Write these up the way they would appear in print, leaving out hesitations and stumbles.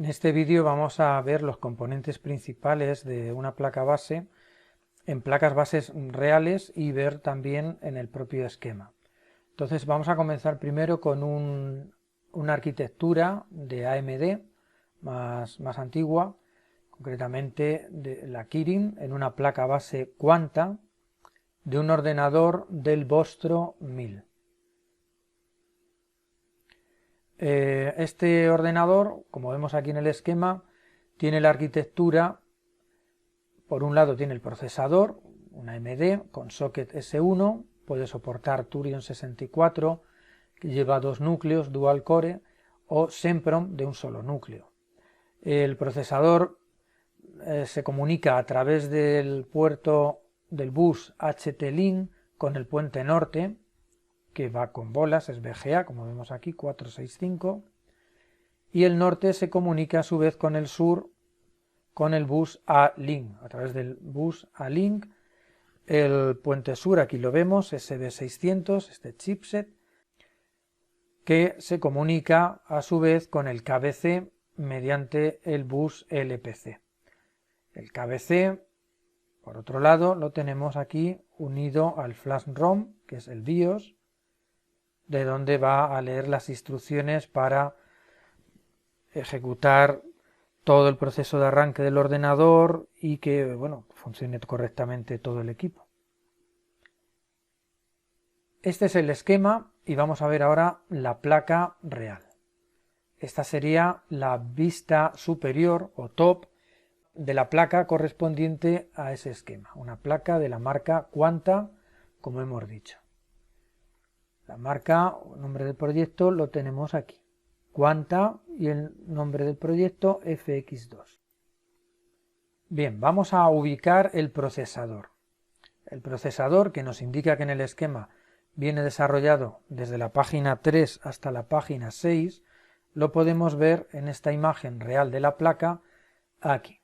En este vídeo vamos a ver los componentes principales de una placa base en placas bases reales y ver también en el propio esquema. Entonces vamos a comenzar primero con una arquitectura de AMD más antigua, concretamente de la Kirin, en una placa base Quanta de un ordenador del Vostro 1000. Este ordenador, como vemos aquí en el esquema, tiene la arquitectura, por un lado tiene el procesador, una AMD con socket S1, puede soportar Turion 64, que lleva dos núcleos, dual core, o Sempron de un solo núcleo. El procesador se comunica a través del puerto del bus HT-Link con el puente norte, que va con bolas, es VGA, como vemos aquí, 465, y el norte se comunica a su vez con el sur, con el bus A-Link, a través del bus A-Link, el puente sur, aquí lo vemos, SB600, este chipset, que se comunica a su vez con el KBC mediante el bus LPC. El KBC, por otro lado, lo tenemos aquí unido al flash ROM, que es el BIOS, de donde va a leer las instrucciones para ejecutar todo el proceso de arranque del ordenador y que, bueno, funcione correctamente todo el equipo. Este es el esquema y vamos a ver ahora la placa real. Esta sería la vista superior o top de la placa correspondiente a ese esquema. Una placa de la marca Quanta, como hemos dicho. La marca o nombre del proyecto lo tenemos aquí. Quanta y el nombre del proyecto FX2. Bien, vamos a ubicar el procesador. El procesador, que nos indica que en el esquema viene desarrollado desde la página 3 hasta la página 6, lo podemos ver en esta imagen real de la placa aquí.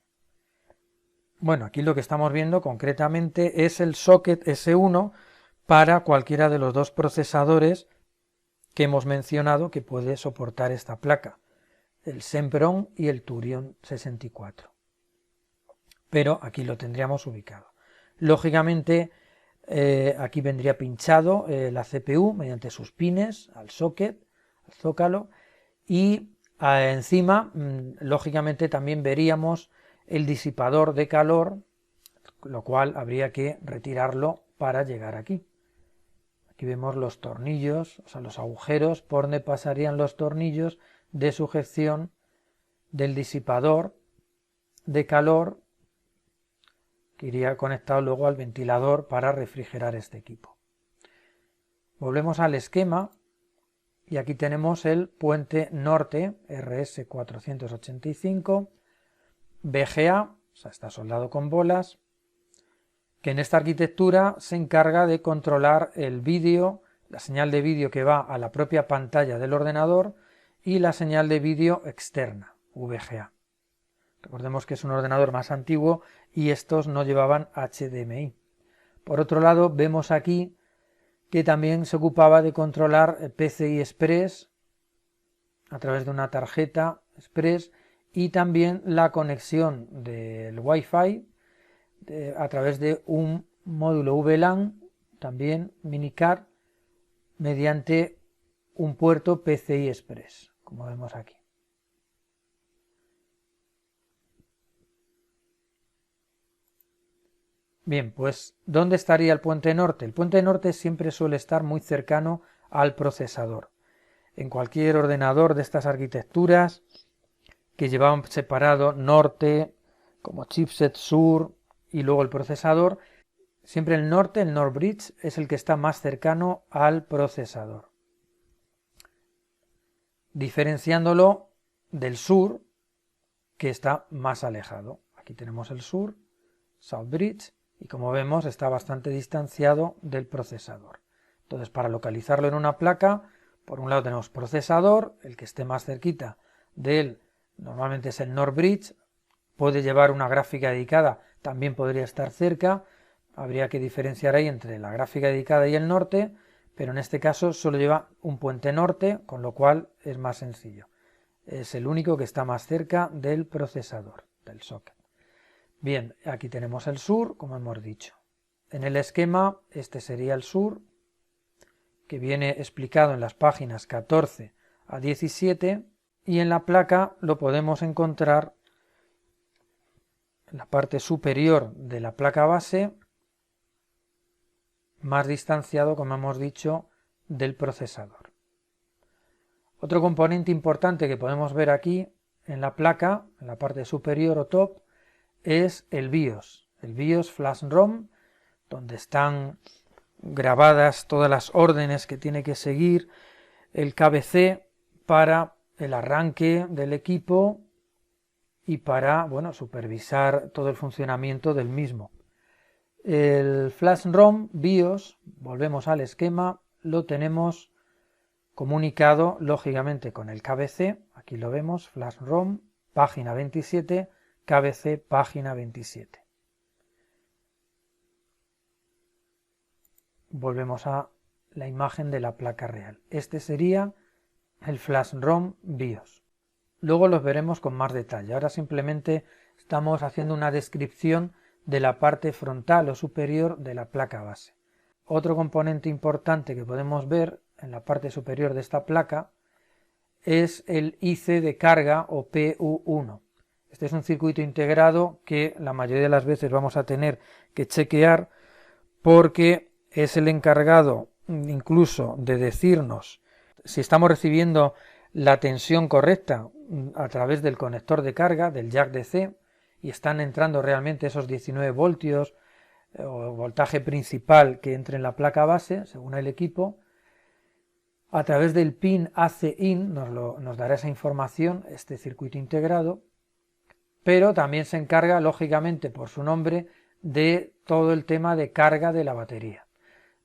Bueno, aquí lo que estamos viendo concretamente es el socket S1 para cualquiera de los dos procesadores que hemos mencionado que puede soportar esta placa, el Sempron y el Turion 64. Pero aquí lo tendríamos ubicado. Lógicamente, aquí vendría pinchado la CPU mediante sus pines al socket, al zócalo, y encima, lógicamente, también veríamos el disipador de calor, lo cual habría que retirarlo para llegar aquí. Aquí vemos los tornillos, o sea, los agujeros por donde pasarían los tornillos de sujeción del disipador de calor que iría conectado luego al ventilador para refrigerar este equipo. Volvemos al esquema y aquí tenemos el puente norte RS485 VGA, o sea, está soldado con bolas, que en esta arquitectura se encarga de controlar el vídeo, la señal de vídeo que va a la propia pantalla del ordenador y la señal de vídeo externa, VGA. Recordemos que es un ordenador más antiguo y estos no llevaban HDMI. Por otro lado, vemos aquí que también se ocupaba de controlar PCI Express a través de una tarjeta Express y también la conexión del Wi-Fi a través de un módulo VLAN, también miniCAR, mediante un puerto PCI Express, como vemos aquí. Bien, pues ¿dónde estaría el puente norte? El puente norte siempre suele estar muy cercano al procesador. En cualquier ordenador de estas arquitecturas que llevaban separado norte como chipset sur y luego el procesador, siempre el norte, el NOR bridge, es el que está más cercano al procesador, diferenciándolo del sur, que está más alejado. Aquí tenemos el sur, South Bridge, y como vemos está bastante distanciado del procesador. Entonces, para localizarlo en una placa, por un lado tenemos procesador, el que esté más cerquita de él normalmente es el NOR bridge, puede llevar una gráfica dedicada, también podría estar cerca, habría que diferenciar ahí entre la gráfica dedicada y el norte, pero en este caso solo lleva un puente norte, con lo cual es más sencillo. es el único que está más cerca del procesador, del socket. Bien, aquí tenemos el SUR, como hemos dicho. En el esquema, este sería el SUR, que viene explicado en las páginas 14 a 17, y en la placa lo podemos encontrar en la parte superior de la placa base, más distanciado, como hemos dicho, del procesador. Otro componente importante que podemos ver aquí en la placa, en la parte superior o top, es el BIOS Flash ROM, donde están grabadas todas las órdenes que tiene que seguir el KBC para el arranque del equipo y para, bueno, supervisar todo el funcionamiento del mismo. El Flash ROM BIOS, volvemos al esquema, lo tenemos comunicado lógicamente con el KBC, aquí lo vemos, Flash ROM, página 27, KBC, página 27. Volvemos a la imagen de la placa real. Este sería el Flash ROM BIOS. Luego los veremos con más detalle. Ahora simplemente estamos haciendo una descripción de la parte frontal o superior de la placa base. Otro componente importante que podemos ver en la parte superior de esta placa es el IC de carga o PU1. Este es un circuito integrado que la mayoría de las veces vamos a tener que chequear porque es el encargado incluso de decirnos si estamos recibiendo la tensión correcta a través del conector de carga, del jack DC, y están entrando realmente esos 19 voltios o voltaje principal que entre en la placa base, según el equipo. A través del pin AC-IN nos dará esa información, este circuito integrado, pero también se encarga, lógicamente, por su nombre, de todo el tema de carga de la batería.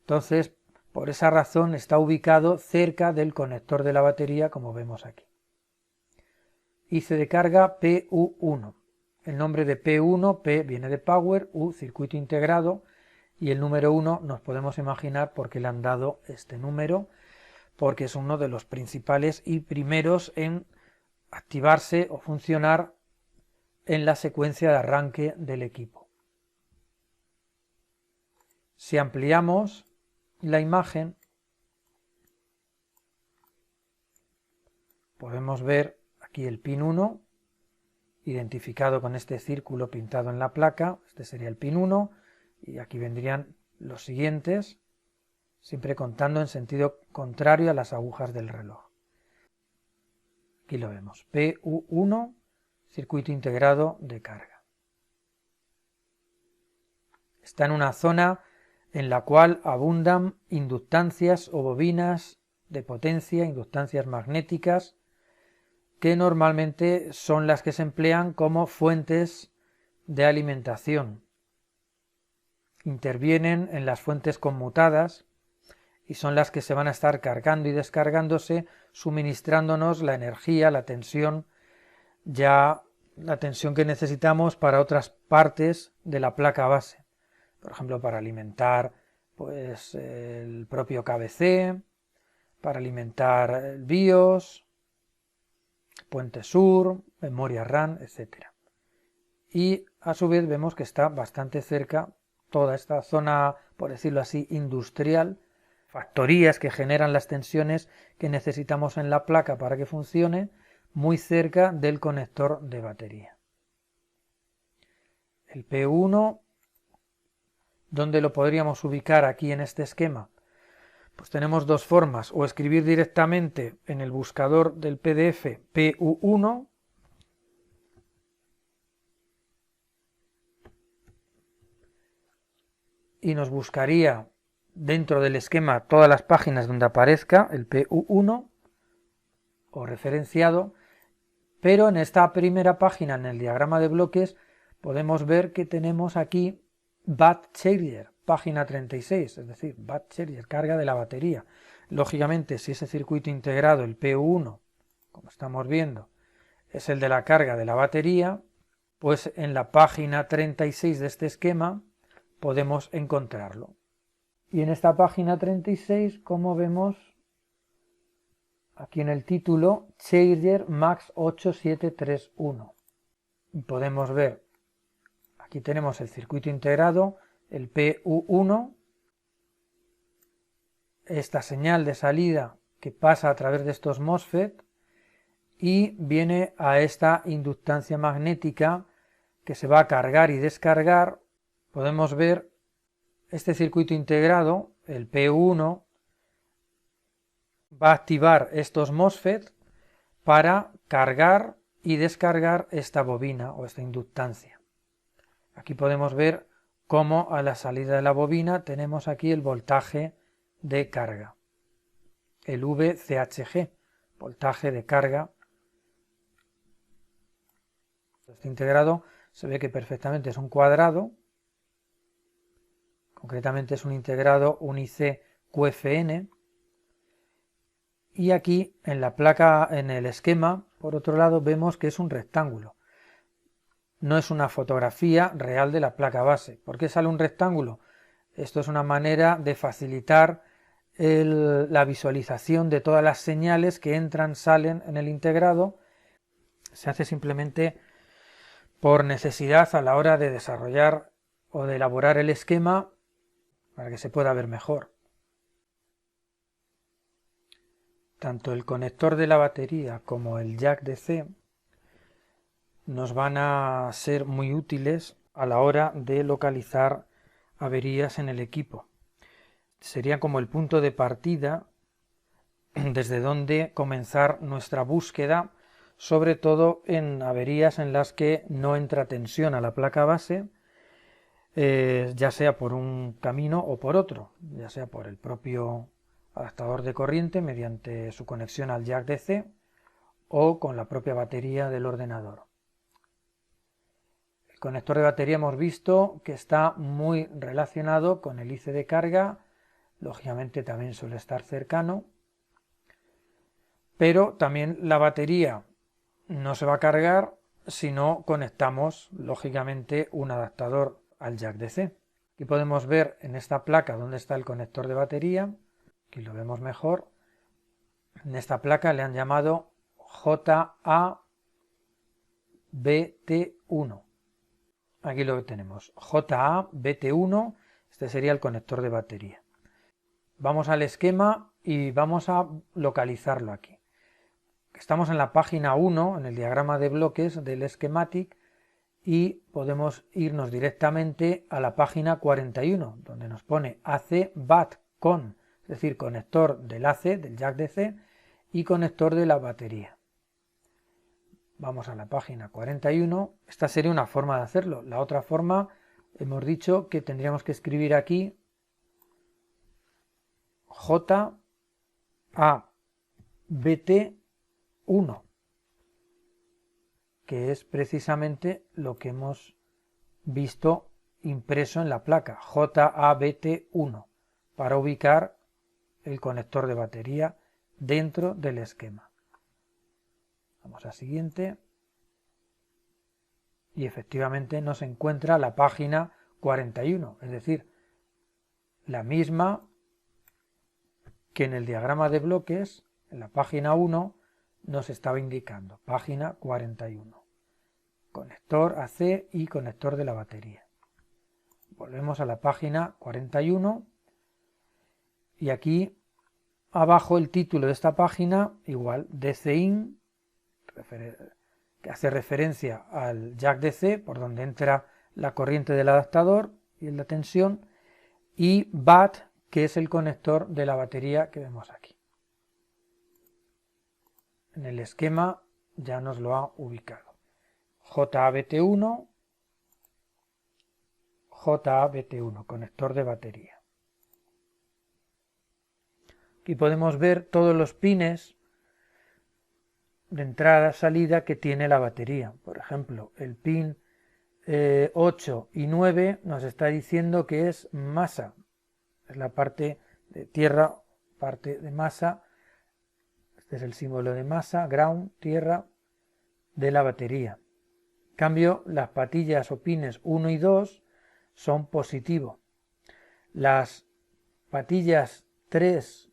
Entonces, por esa razón está ubicado cerca del conector de la batería, como vemos aquí. IC de carga PU1. El nombre de P1, P viene de Power, U circuito integrado, y el número 1 nos podemos imaginar por qué le han dado este número, porque es uno de los principales y primeros en activarse o funcionar en la secuencia de arranque del equipo. Si ampliamos la imagen, podemos ver aquí el pin 1, identificado con este círculo pintado en la placa. Este sería el pin 1, y aquí vendrían los siguientes, siempre contando en sentido contrario a las agujas del reloj. Aquí lo vemos, PU1, circuito integrado de carga. Está en una zona en la cual abundan inductancias o bobinas de potencia, inductancias magnéticas, que normalmente son las que se emplean como fuentes de alimentación. Intervienen en las fuentes conmutadas y son las que se van a estar cargando y descargándose, suministrándonos la energía, la tensión, ya la tensión que necesitamos para otras partes de la placa base. Por ejemplo, para alimentar pues el propio KBC, para alimentar el BIOS, puente SUR, memoria RAM, etc. Y a su vez vemos que está bastante cerca toda esta zona, por decirlo así, industrial, factorías que generan las tensiones que necesitamos en la placa para que funcione, muy cerca del conector de batería. El P1, ¿dónde lo podríamos ubicar aquí en este esquema? Pues tenemos dos formas, o escribir directamente en el buscador del PDF PU1, y nos buscaría dentro del esquema todas las páginas donde aparezca el PU1 o referenciado, pero en esta primera página, en el diagrama de bloques, podemos ver que tenemos aquí Bat Charger, página 36, es decir, Bat Charger, carga de la batería. Lógicamente, si ese circuito integrado, el PU1, como estamos viendo, es el de la carga de la batería, pues en la página 36 de este esquema podemos encontrarlo. Y en esta página 36, como vemos, aquí en el título Charger Max 8731. Y podemos ver, aquí tenemos el circuito integrado, el PU1, esta señal de salida que pasa a través de estos MOSFET y viene a esta inductancia magnética que se va a cargar y descargar. Podemos ver este circuito integrado, el PU1, va a activar estos MOSFET para cargar y descargar esta bobina o esta inductancia. Aquí podemos ver cómo a la salida de la bobina tenemos aquí el voltaje de carga, el VCHG, voltaje de carga. Este integrado se ve que perfectamente es un cuadrado, concretamente es un integrado unice QFN, y aquí en la placa, en el esquema, por otro lado, vemos que es un rectángulo. No es una fotografía real de la placa base. ¿Por qué sale un rectángulo? Esto es una manera de facilitar la visualización de todas las señales que entran, salen en el integrado. Se hace simplemente por necesidad a la hora de desarrollar o de elaborar el esquema para que se pueda ver mejor. Tanto el conector de la batería como el jack DC nos van a ser muy útiles a la hora de localizar averías en el equipo. Sería como el punto de partida desde donde comenzar nuestra búsqueda, sobre todo en averías en las que no entra tensión a la placa base, ya sea por un camino o por otro, ya sea por el propio adaptador de corriente mediante su conexión al jack DC o con la propia batería del ordenador. El conector de batería hemos visto que está muy relacionado con el IC de carga, lógicamente también suele estar cercano, pero también la batería no se va a cargar si no conectamos lógicamente un adaptador al jack DC. Aquí podemos ver en esta placa dónde está el conector de batería, aquí lo vemos mejor. En esta placa le han llamado JA-BT1. Aquí lo tenemos, JA-BT1, este sería el conector de batería. Vamos al esquema y vamos a localizarlo aquí. Estamos en la página 1, en el diagrama de bloques del schematic, y podemos irnos directamente a la página 41, donde nos pone AC BAT con, es decir, conector del AC, del jack DC, y conector de la batería. Vamos a la página 41, esta sería una forma de hacerlo. La otra forma, hemos dicho que tendríamos que escribir aquí JABT1, que es precisamente lo que hemos visto impreso en la placa, JABT1, para ubicar el conector de batería dentro del esquema. Vamos a siguiente y efectivamente nos encuentra la página 41, es decir, la misma que en el diagrama de bloques, en la página 1, nos estaba indicando, página 41. Conector AC y conector de la batería. Volvemos a la página 41 y aquí abajo el título de esta página, igual, DC-IN, que hace referencia al jack DC, por donde entra la corriente del adaptador y la tensión, y BAT, que es el conector de la batería que vemos aquí. En el esquema ya nos lo ha ubicado. JABT1, conector de batería. Aquí podemos ver todos los pines de entrada salida que tiene la batería. Por ejemplo, el pin 8 y 9 nos está diciendo que es masa, es la parte de tierra, parte de masa. Este es el símbolo de masa, ground, tierra, de la batería. En cambio, las patillas o pines 1 y 2 son positivo. Las patillas 3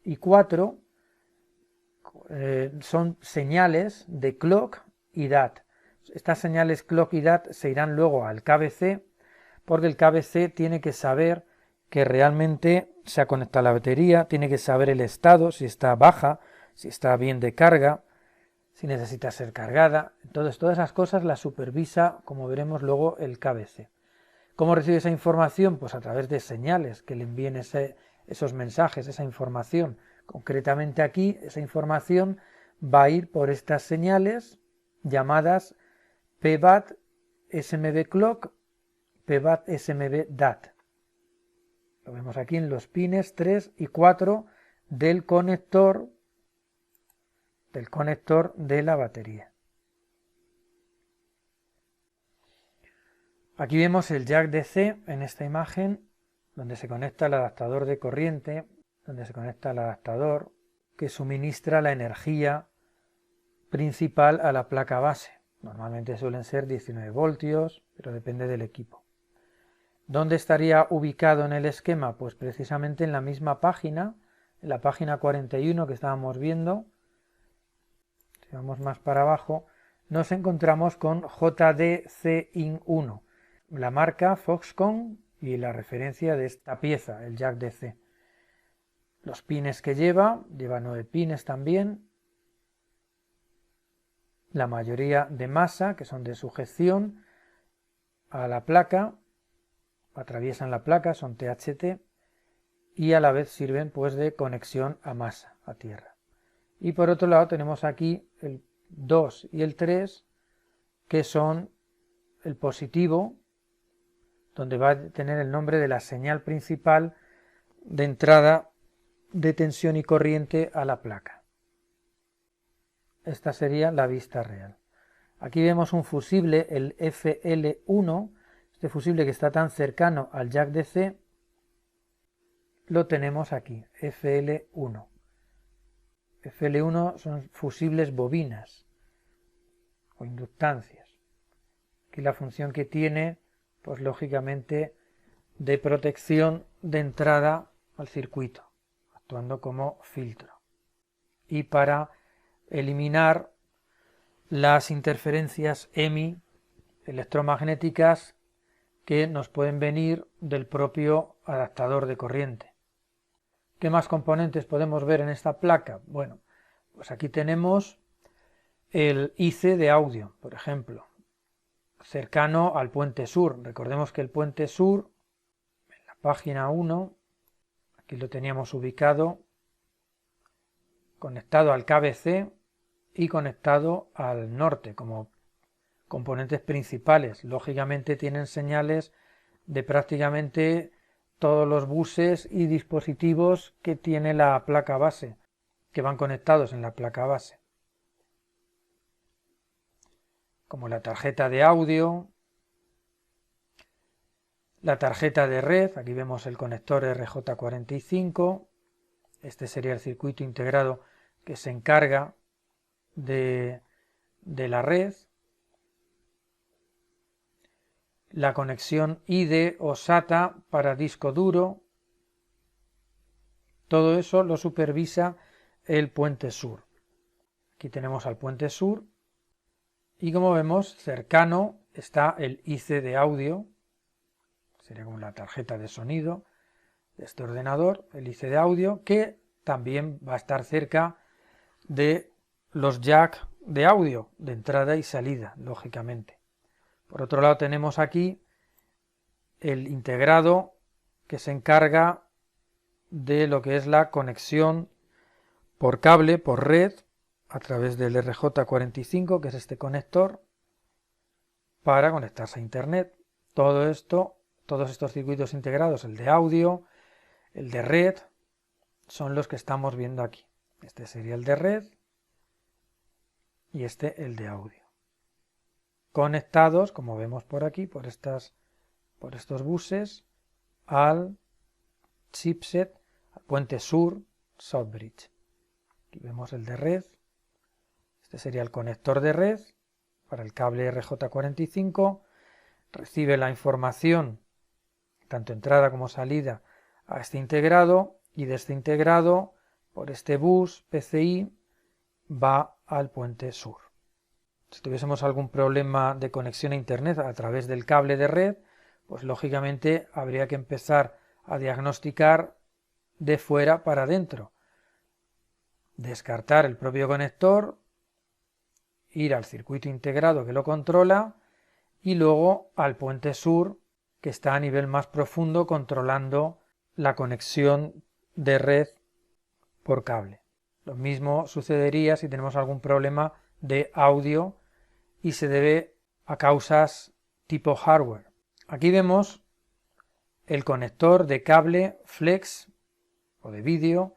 y 4 son señales de clock y DAT. Estas señales clock y DAT se irán luego al KBC, porque el KBC tiene que saber que realmente se ha conectado la batería, tiene que saber el estado, si está baja, si está bien de carga, si necesita ser cargada. Entonces todas esas cosas las supervisa, como veremos luego, el KBC. ¿Cómo recibe esa información? Pues a través de señales que le envíen esos mensajes, esa información. Concretamente aquí, esa información va a ir por estas señales llamadas PBAT SMB Clock, PBAT SMB DAT. Lo vemos aquí en los pines 3 y 4 del conector de la batería. Aquí vemos el jack DC en esta imagen, donde se conecta el adaptador de corriente, donde se conecta el adaptador que suministra la energía principal a la placa base. Normalmente suelen ser 19 voltios, pero depende del equipo. ¿Dónde estaría ubicado en el esquema? Pues precisamente en la misma página, en la página 41 que estábamos viendo. Si vamos más para abajo, nos encontramos con JDCIN1, la marca Foxconn y la referencia de esta pieza, el jack DC. Los pines que lleva 9 pines también, la mayoría de masa, que son de sujeción a la placa, atraviesan la placa, son THT, y a la vez sirven pues de conexión a masa, a tierra. Y por otro lado tenemos aquí el 2 y el 3, que son el positivo, donde va a tener el nombre de la señal principal de entrada de tensión y corriente a la placa. Esta sería la vista real. Aquí vemos un fusible, el FL1, este fusible que está tan cercano al jack DC, lo tenemos aquí, FL1. FL1 son fusibles bobinas o inductancias. Aquí la función que tiene, pues lógicamente, de protección de entrada al circuito, actuando como filtro. Y para eliminar las interferencias EMI electromagnéticas que nos pueden venir del propio adaptador de corriente. ¿Qué más componentes podemos ver en esta placa? Bueno, pues aquí tenemos el IC de audio, por ejemplo, cercano al puente sur. Recordemos que el puente sur, en la página 1, aquí lo teníamos ubicado, conectado al KBC y conectado al norte como componentes principales. Lógicamente tienen señales de prácticamente todos los buses y dispositivos que tiene la placa base, que van conectados en la placa base, como la tarjeta de audio, la tarjeta de red. Aquí vemos el conector RJ45, este sería el circuito integrado que se encarga de la red, la conexión IDE o SATA para disco duro. Todo eso lo supervisa el puente sur. Aquí tenemos al puente sur y, como vemos, cercano está el IC de audio, sería como la tarjeta de sonido de este ordenador, el IC de audio, que también va a estar cerca de los jack de audio de entrada y salida, lógicamente. Por otro lado tenemos aquí el integrado que se encarga de lo que es la conexión por cable, por red, a través del RJ45, que es este conector, para conectarse a internet. Todo esto, todos estos circuitos integrados, el de audio, el de red, son los que estamos viendo aquí. Este sería el de red y este el de audio. Conectados, como vemos por aquí, por estos buses, al chipset, al puente sur, Southbridge. Aquí vemos el de red. Este sería el conector de red para el cable RJ45. Recibe la información, tanto entrada como salida, a este integrado, y de este integrado, por este bus PCI, va al puente sur. Si tuviésemos algún problema de conexión a internet a través del cable de red, pues lógicamente habría que empezar a diagnosticar de fuera para adentro, descartar el propio conector, ir al circuito integrado que lo controla y luego al puente sur, que está a nivel más profundo controlando la conexión de red por cable. Lo mismo sucedería si tenemos algún problema de audio y se debe a causas tipo hardware. Aquí vemos el conector de cable flex o de vídeo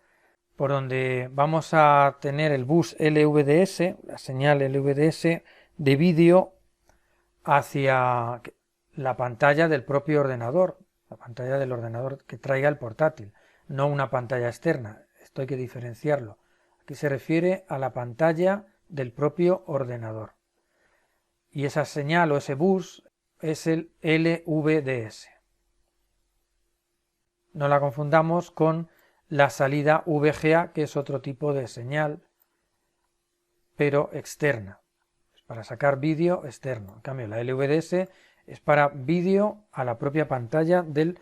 por donde vamos a tener el bus LVDS, la señal LVDS de vídeo hacia la pantalla del propio ordenador, la pantalla del ordenador que traiga el portátil, no una pantalla externa. Esto hay que diferenciarlo. Aquí se refiere a la pantalla del propio ordenador. Y esa señal o ese bus es el LVDS. No la confundamos con la salida VGA, que es otro tipo de señal, pero externa. Es para sacar vídeo externo. En cambio, la LVDS es para vídeo a la propia pantalla del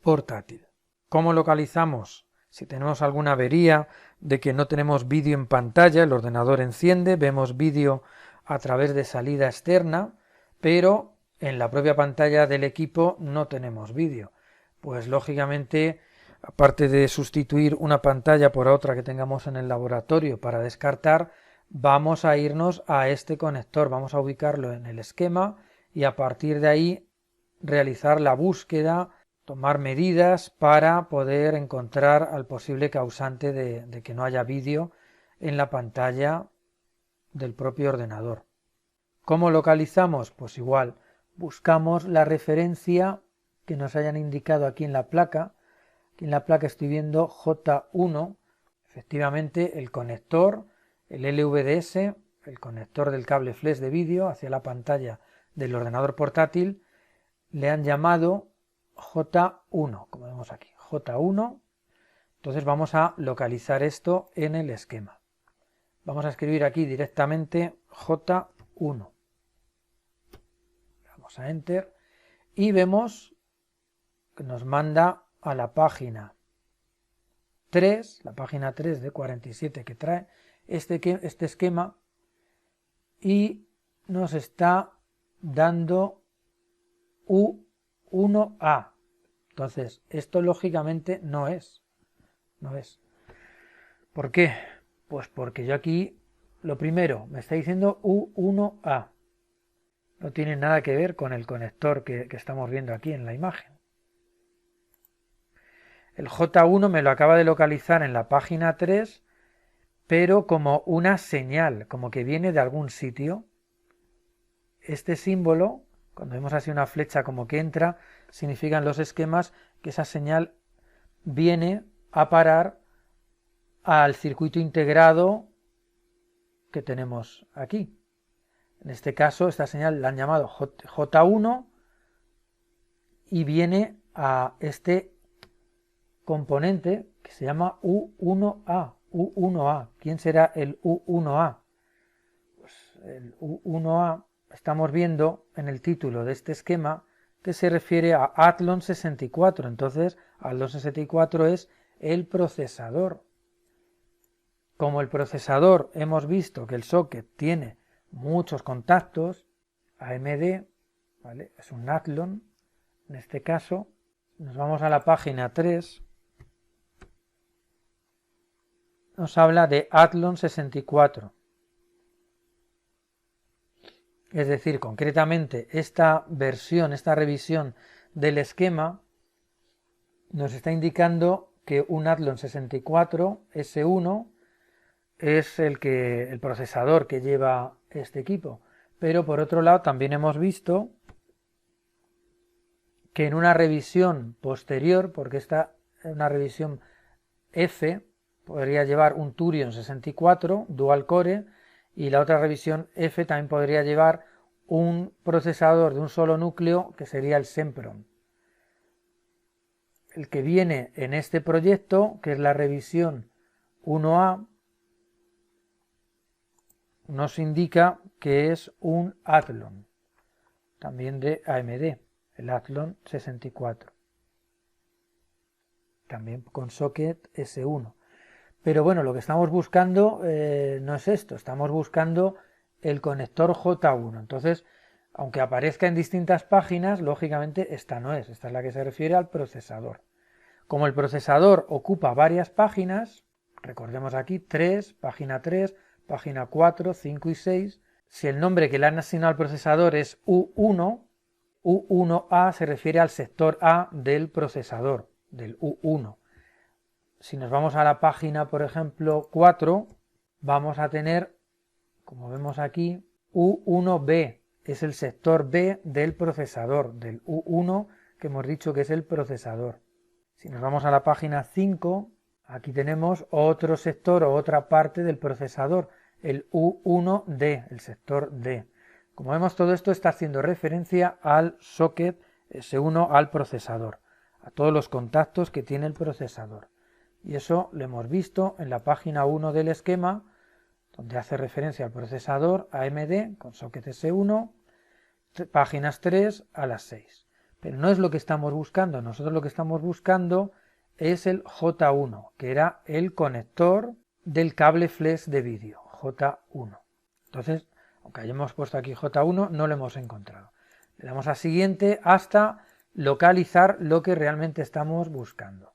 portátil. ¿Cómo localizamos? Si tenemos alguna avería de que no tenemos vídeo en pantalla, el ordenador enciende, vemos vídeo a través de salida externa, pero en la propia pantalla del equipo no tenemos vídeo. Pues lógicamente, aparte de sustituir una pantalla por otra que tengamos en el laboratorio para descartar, vamos a irnos a este conector, vamos a ubicarlo en el esquema y a partir de ahí realizar la búsqueda, tomar medidas para poder encontrar al posible causante de que no haya vídeo en la pantalla del propio ordenador. ¿Cómo localizamos? Pues igual, buscamos la referencia que nos hayan indicado aquí en la placa. Aquí en la placa estoy viendo J1, efectivamente el conector, el LVDS, el conector del cable flex de vídeo hacia la pantalla del ordenador portátil, le han llamado J1, como vemos aquí, J1. Entonces vamos a localizar esto en el esquema. Vamos a escribir aquí directamente J1. Damos a Enter y vemos que nos manda a la página 3, la página 3 de 47 que trae este esquema y nos está dando U1A. Entonces, esto lógicamente no es. ¿Por qué? Pues porque yo aquí, lo primero, me está diciendo U1A. No tiene nada que ver con el conector que estamos viendo aquí en la imagen. El J1 me lo acaba de localizar en la página 3, pero como una señal, como que viene de algún sitio. Este símbolo, cuando vemos así una flecha como que entra, significan los esquemas que esa señal viene a parar al circuito integrado que tenemos aquí. En este caso, esta señal la han llamado J1 y viene a este componente que se llama U1A. U1A. ¿Quién será el U1A? Pues el U1A estamos viendo en el título de este esquema que se refiere a Athlon 64. Entonces, Athlon 64 es el procesador. Como el procesador hemos visto que el socket tiene muchos contactos, AMD, ¿vale? Es un Athlon, en este caso, nos vamos a la página 3, nos habla de Athlon 64. Es decir, concretamente esta versión, esta revisión del esquema nos está indicando que un Athlon 64 S1 es el procesador que lleva este equipo. Pero por otro lado también hemos visto que en una revisión posterior, porque esta es una revisión F, podría llevar un Turion 64 dual core y la otra revisión F también podría llevar un procesador de un solo núcleo que sería el Sempron. El que viene en este proyecto, que es la revisión 1A, nos indica que es un Athlon, también de AMD, el Athlon 64, también con socket S1. Pero bueno, lo que estamos buscando no es esto, estamos buscando el conector J1. Entonces, aunque aparezca en distintas páginas, lógicamente esta no es, esta es la que se refiere al procesador. Como el procesador ocupa varias páginas, recordemos aquí 3, página 4, 5 y 6, si el nombre que le han asignado al procesador es U1, U1A se refiere al sector A del procesador, del U1. Si nos vamos a la página, por ejemplo, 4, vamos a tener, como vemos aquí, U1B, es el sector B del procesador, del U1 que hemos dicho que es el procesador. Si nos vamos a la página 5, aquí tenemos otro sector o otra parte del procesador, el U1D, el sector D. Como vemos, todo esto está haciendo referencia al socket S1, al procesador, a todos los contactos que tiene el procesador. Y eso lo hemos visto en la página 1 del esquema, donde hace referencia al procesador AMD con socket S1, páginas 3 a las 6. Pero no es lo que estamos buscando, nosotros lo que estamos buscando es el J1, que era el conector del cable flash de vídeo, J1. Entonces, aunque hayamos puesto aquí J1, no lo hemos encontrado. Le damos a siguiente hasta localizar lo que realmente estamos buscando.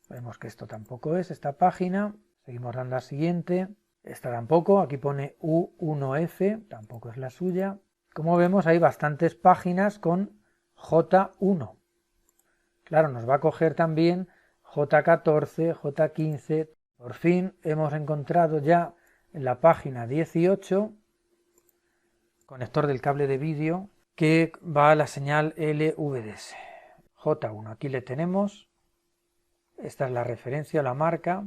Vemos que esto tampoco es esta página, seguimos dando a siguiente, esta tampoco, aquí pone U1F, tampoco es la suya. Como vemos hay bastantes páginas con J1. Claro, nos va a coger también J14, J15. Por fin hemos encontrado ya en la página 18, conector del cable de vídeo, que va a la señal LVDS. J1, aquí le tenemos. Esta es la referencia, la marca.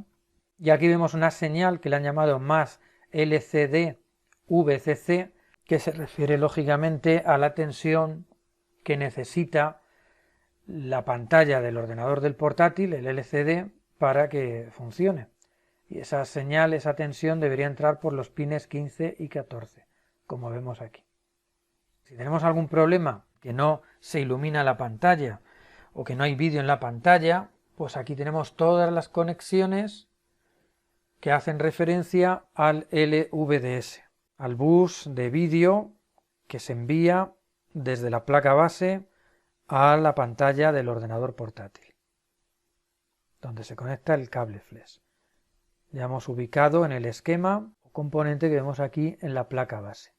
Y aquí vemos una señal que le han llamado más LCD VCC, que se refiere lógicamente a la tensión que necesita la pantalla del ordenador del portátil, el LCD, para que funcione. Y esa señal, esa tensión debería entrar por los pines 15 y 14, como vemos aquí. Si tenemos algún problema, que no se ilumina la pantalla o que no hay vídeo en la pantalla, pues aquí tenemos todas las conexiones que hacen referencia al LVDS, al bus de vídeo que se envía desde la placa base a la pantalla del ordenador portátil, donde se conecta el cable flash. Ya hemos ubicado en el esquema el componente que vemos aquí en la placa base,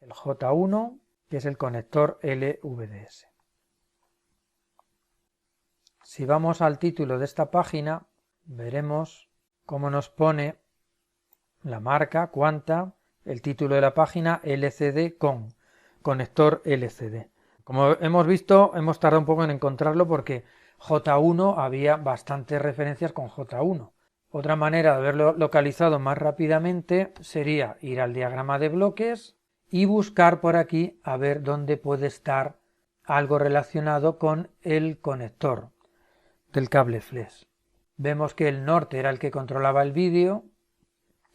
el J1, que es el conector LVDS. Si vamos al título de esta página, veremos cómo nos pone la marca, Quanta, el título de la página LCD con conector LCD. Como hemos visto, hemos tardado un poco en encontrarlo porque J1 había bastantes referencias con J1. Otra manera de haberlo localizado más rápidamente sería ir al diagrama de bloques y buscar por aquí a ver dónde puede estar algo relacionado con el conector del cable flash. Vemos que el norte era el que controlaba el vídeo,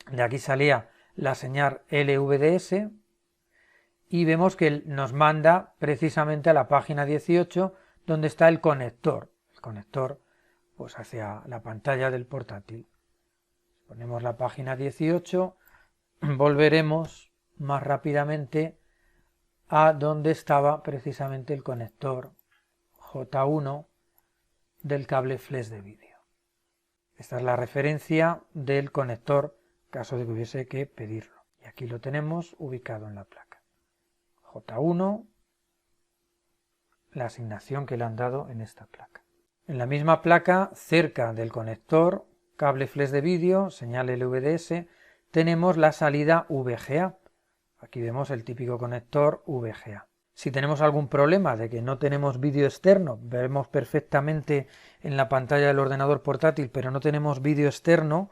de aquí salía la señal LVDS y vemos que nos manda precisamente a la página 18 donde está el conector pues hacia la pantalla del portátil. Ponemos la página 18, volveremos más rápidamente a donde estaba precisamente el conector J1 del cable flash de vídeo. Esta es la referencia del conector en caso de que hubiese que pedirlo. Y aquí lo tenemos ubicado en la placa. J1, la asignación que le han dado en esta placa. En la misma placa, cerca del conector cable flash de vídeo, señal LVDS, tenemos la salida VGA. Aquí vemos el típico conector VGA. Si tenemos algún problema de que no tenemos vídeo externo, vemos perfectamente en la pantalla del ordenador portátil, pero no tenemos vídeo externo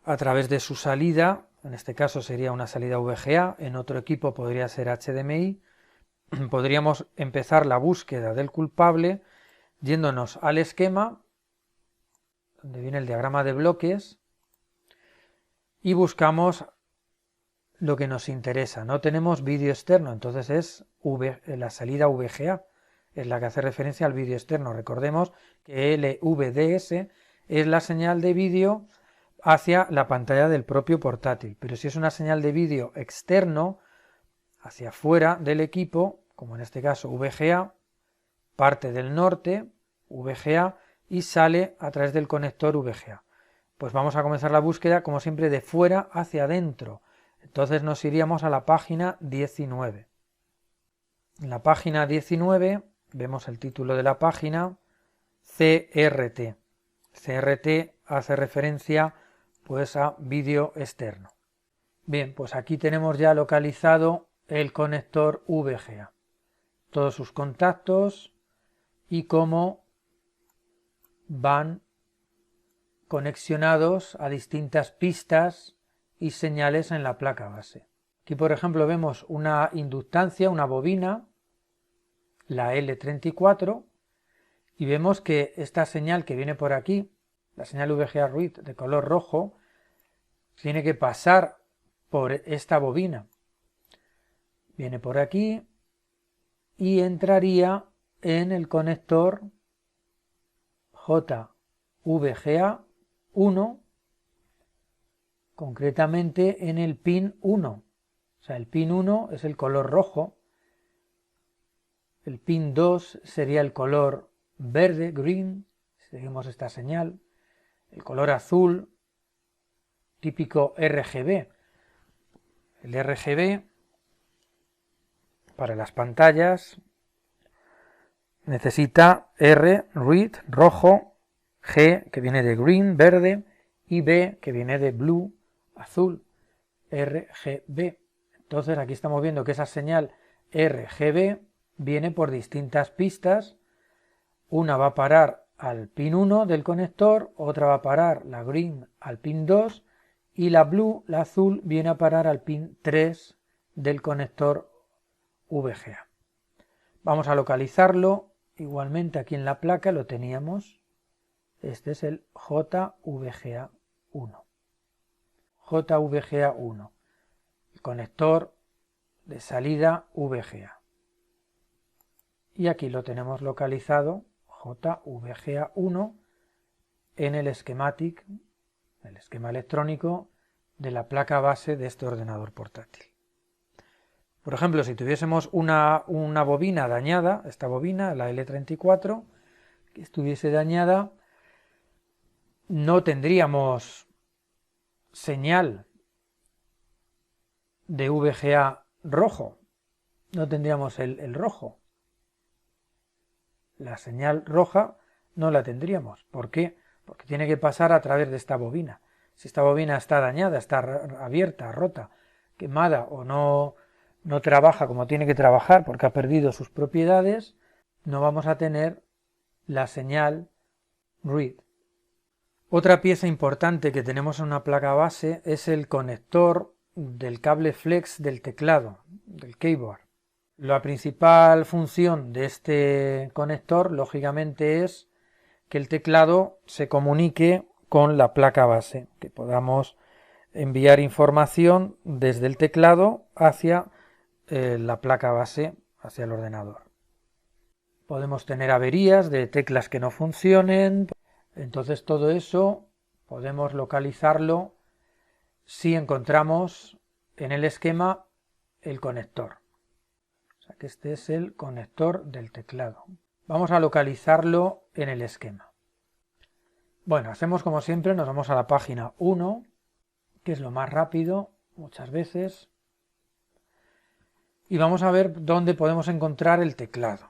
a través de su salida, en este caso sería una salida VGA, en otro equipo podría ser HDMI, podríamos empezar la búsqueda del culpable yéndonos al esquema, donde viene el diagrama de bloques, y buscamos lo que nos interesa. No tenemos vídeo externo, entonces es la salida VGA, es la que hace referencia al vídeo externo. Recordemos que LVDS es la señal de vídeo hacia la pantalla del propio portátil, pero si es una señal de vídeo externo, hacia afuera del equipo, como en este caso VGA, parte del norte, VGA, y sale a través del conector VGA. Pues vamos a comenzar la búsqueda, como siempre, de fuera hacia adentro. Entonces nos iríamos a la página 19. En la página 19 vemos el título de la página, CRT. CRT hace referencia pues a vídeo externo. Bien, pues aquí tenemos ya localizado el conector VGA, todos sus contactos y cómo van conexionados a distintas pistas y señales en la placa base. Aquí, por ejemplo, vemos una inductancia, una bobina, la L34, y vemos que esta señal que viene por aquí, la señal VGA read de color rojo, tiene que pasar por esta bobina. Viene por aquí y entraría en el conector JVGA 1, concretamente en el pin 1. O sea, el pin 1 es el color rojo, el pin 2 sería el color verde, green, si seguimos esta señal, el color azul, típico RGB. El RGB para las pantallas necesita R, red, rojo, G, que viene de green, verde, y B, que viene de blue, azul, RGB. Entonces aquí estamos viendo que esa señal RGB viene por distintas pistas. Una va a parar al pin 1 del conector, otra va a parar, la green, al pin 2, y la blue, la azul, viene a parar al pin 3 del conector VGA. Vamos a localizarlo, igualmente aquí en la placa lo teníamos, este es el JVGA1. JVGA1, el conector de salida VGA. Y aquí lo tenemos localizado, JVGA1, en el schematic, el esquema electrónico de la placa base de este ordenador portátil. Por ejemplo, si tuviésemos una bobina dañada, esta bobina, la L34, que estuviese dañada, no tendríamos señal de VGA rojo, no tendríamos el rojo. La señal roja no la tendríamos. ¿Por qué? Porque tiene que pasar a través de esta bobina. Si esta bobina está dañada, está abierta, rota, quemada o no trabaja como tiene que trabajar porque ha perdido sus propiedades, no vamos a tener la señal read. Otra pieza importante que tenemos en una placa base es el conector del cable flex del teclado, del keyboard. La principal función de este conector, lógicamente, es que el teclado se comunique con la placa base, que podamos enviar información desde el teclado hacia la placa base, hacia el ordenador. Podemos tener averías de teclas que no funcionen, entonces todo eso podemos localizarlo si encontramos en el esquema el conector. O sea que este es el conector del teclado. Vamos a localizarlo en el esquema. Bueno, hacemos como siempre, nos vamos a la página 1, que es lo más rápido muchas veces, y vamos a ver dónde podemos encontrar el teclado.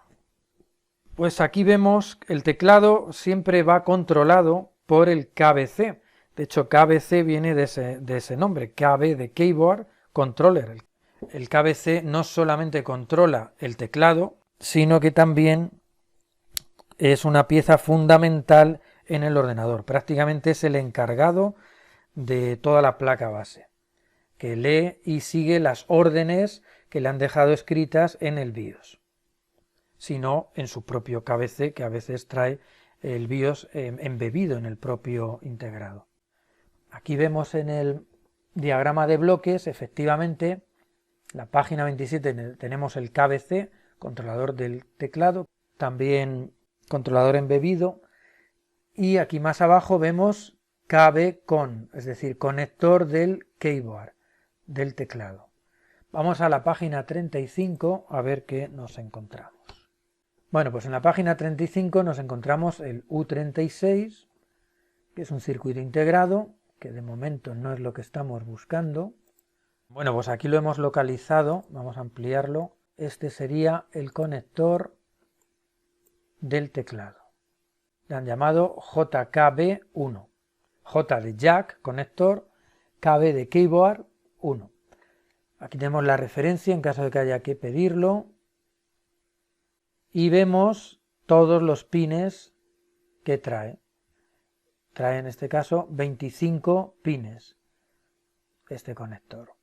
Pues aquí vemos que el teclado siempre va controlado por el KBC. De hecho, KBC viene de ese nombre, KB de Keyboard Controller. El KBC no solamente controla el teclado, sino que también es una pieza fundamental en el ordenador. Prácticamente es el encargado de toda la placa base, que lee y sigue las órdenes que le han dejado escritas en el BIOS, sino en su propio KBC, que a veces trae el BIOS embebido en el propio integrado. Aquí vemos en el diagrama de bloques, efectivamente, la página 27 tenemos el KBC, controlador del teclado, también controlador embebido, y aquí más abajo vemos KB-Con, es decir, conector del keyboard, del teclado. Vamos a la página 35 a ver qué nos encontramos. Bueno, pues en la página 35 nos encontramos el U36, que es un circuito integrado, que de momento no es lo que estamos buscando. Bueno, pues aquí lo hemos localizado, vamos a ampliarlo. Este sería el conector del teclado. Le han llamado JKB1. J de jack, conector, KB de keyboard, 1. Aquí tenemos la referencia en caso de que haya que pedirlo. Y vemos todos los pines que trae. Trae en este caso 25 pines este conector.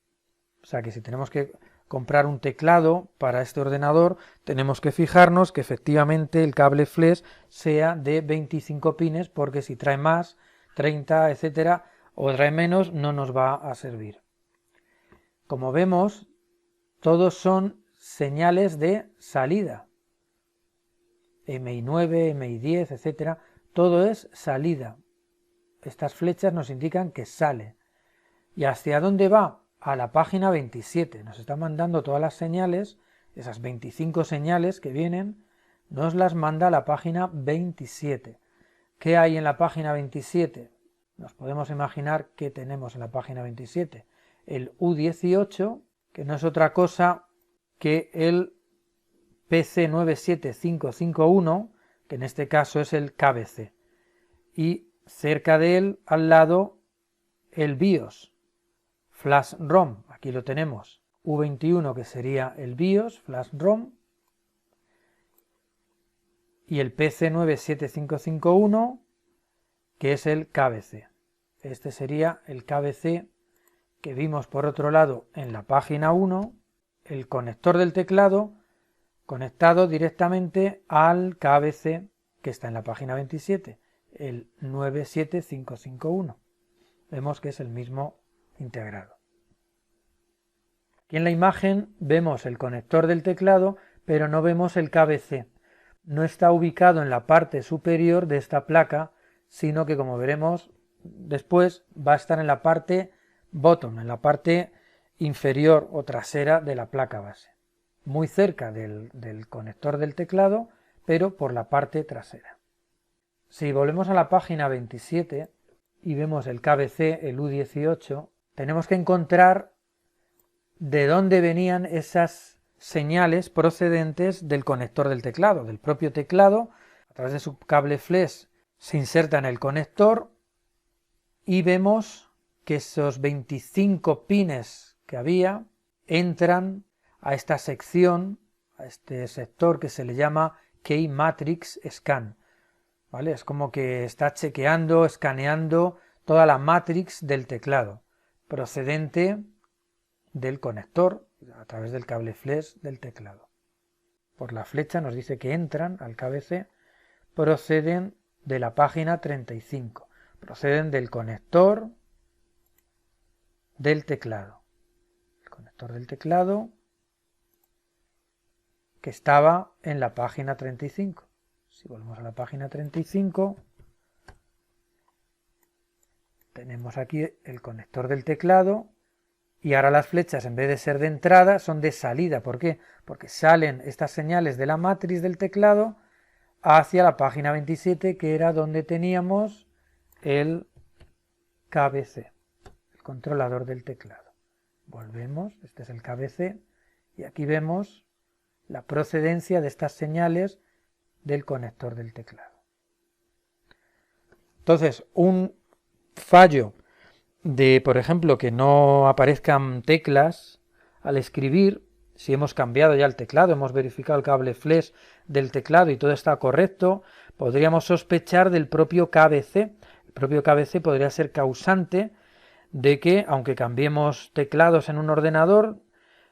O sea que si tenemos que comprar un teclado para este ordenador, tenemos que fijarnos que efectivamente el cable flex sea de 25 pines, porque si trae más, 30, etcétera, o trae menos, no nos va a servir. Como vemos, todos son señales de salida. MI9, MI10, etcétera, todo es salida. Estas flechas nos indican que sale. ¿Y hacia dónde va? A la página 27. Nos está mandando todas las señales, esas 25 señales que vienen, nos las manda a la página 27. ¿Qué hay en la página 27? Nos podemos imaginar qué tenemos en la página 27. El U18, que no es otra cosa que el PC97551, que en este caso es el KBC. Y cerca de él, al lado, el BIOS, Flash ROM, aquí lo tenemos, U21 que sería el BIOS, Flash ROM, y el PC97551 que es el KBC. Este sería el KBC que vimos por otro lado en la página 1, el conector del teclado conectado directamente al KBC que está en la página 27, el 97551. Vemos que es el mismo integrado. Aquí en la imagen vemos el conector del teclado, pero no vemos el KBC. No está ubicado en la parte superior de esta placa, sino que, como veremos después, va a estar en la parte bottom, en la parte inferior o trasera de la placa base. Muy cerca del conector del teclado, pero por la parte trasera. Si volvemos a la página 27 y vemos el KBC, el U18, tenemos que encontrar de dónde venían esas señales procedentes del conector del teclado, del propio teclado. A través de su cable flex se inserta en el conector y vemos que esos 25 pines que había entran a esta sección, a este sector que se le llama Key Matrix Scan. ¿Vale? Es como que está chequeando, escaneando toda la matrix del teclado, procedente del conector a través del cable flex del teclado. Por la flecha nos dice que entran al KBC, proceden de la página 35, proceden del conector del teclado. El conector del teclado que estaba en la página 35. Si volvemos a la página 35, tenemos aquí el conector del teclado y ahora las flechas, en vez de ser de entrada, son de salida. ¿Por qué? Porque salen estas señales de la matriz del teclado hacia la página 27, que era donde teníamos el KBC, el controlador del teclado. Volvemos, este es el KBC, y aquí vemos la procedencia de estas señales del conector del teclado. Entonces, un fallo de, por ejemplo, que no aparezcan teclas al escribir, si hemos cambiado ya el teclado, hemos verificado el cable flex del teclado y todo está correcto, podríamos sospechar del propio KBC. El propio KBC podría ser causante de que, aunque cambiemos teclados en un ordenador,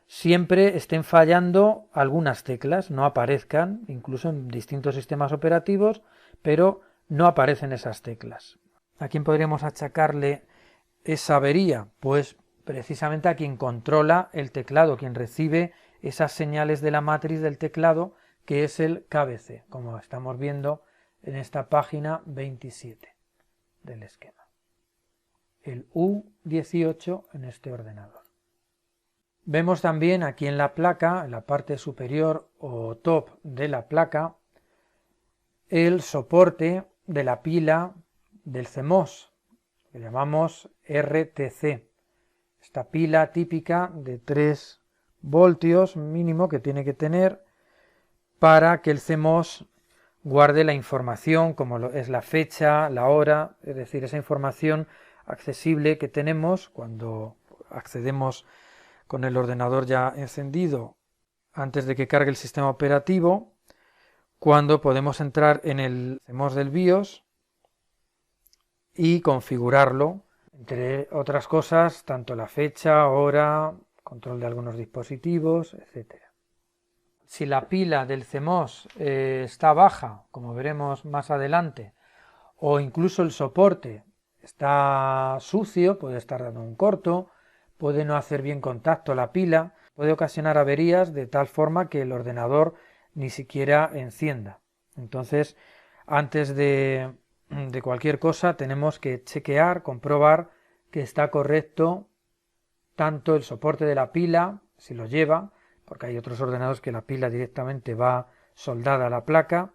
siempre estén fallando algunas teclas, no aparezcan, incluso en distintos sistemas operativos, pero no aparecen esas teclas. ¿A quién podríamos achacarle esa avería? Pues precisamente a quien controla el teclado, quien recibe esas señales de la matriz del teclado, que es el KBC, como estamos viendo en esta página 27 del esquema. El U18 en este ordenador. Vemos también aquí en la placa, en la parte superior o top de la placa, el soporte de la pila del CMOS, que llamamos RTC. Esta pila típica de 3 voltios mínimo que tiene que tener para que el CMOS guarde la información como es la fecha, la hora, es decir, esa información accesible que tenemos cuando accedemos con el ordenador ya encendido antes de que cargue el sistema operativo, cuando podemos entrar en el CMOS del BIOS y configurarlo, entre otras cosas, tanto la fecha, hora, control de algunos dispositivos, etc. Si la pila del CMOS está baja, como veremos más adelante, o incluso el soporte está sucio, puede estar dando un corto, puede no hacer bien contacto la pila, puede ocasionar averías de tal forma que el ordenador ni siquiera encienda. Entonces, antes de cualquier cosa tenemos que chequear, comprobar que está correcto tanto el soporte de la pila, si lo lleva, porque hay otros ordenadores que la pila directamente va soldada a la placa,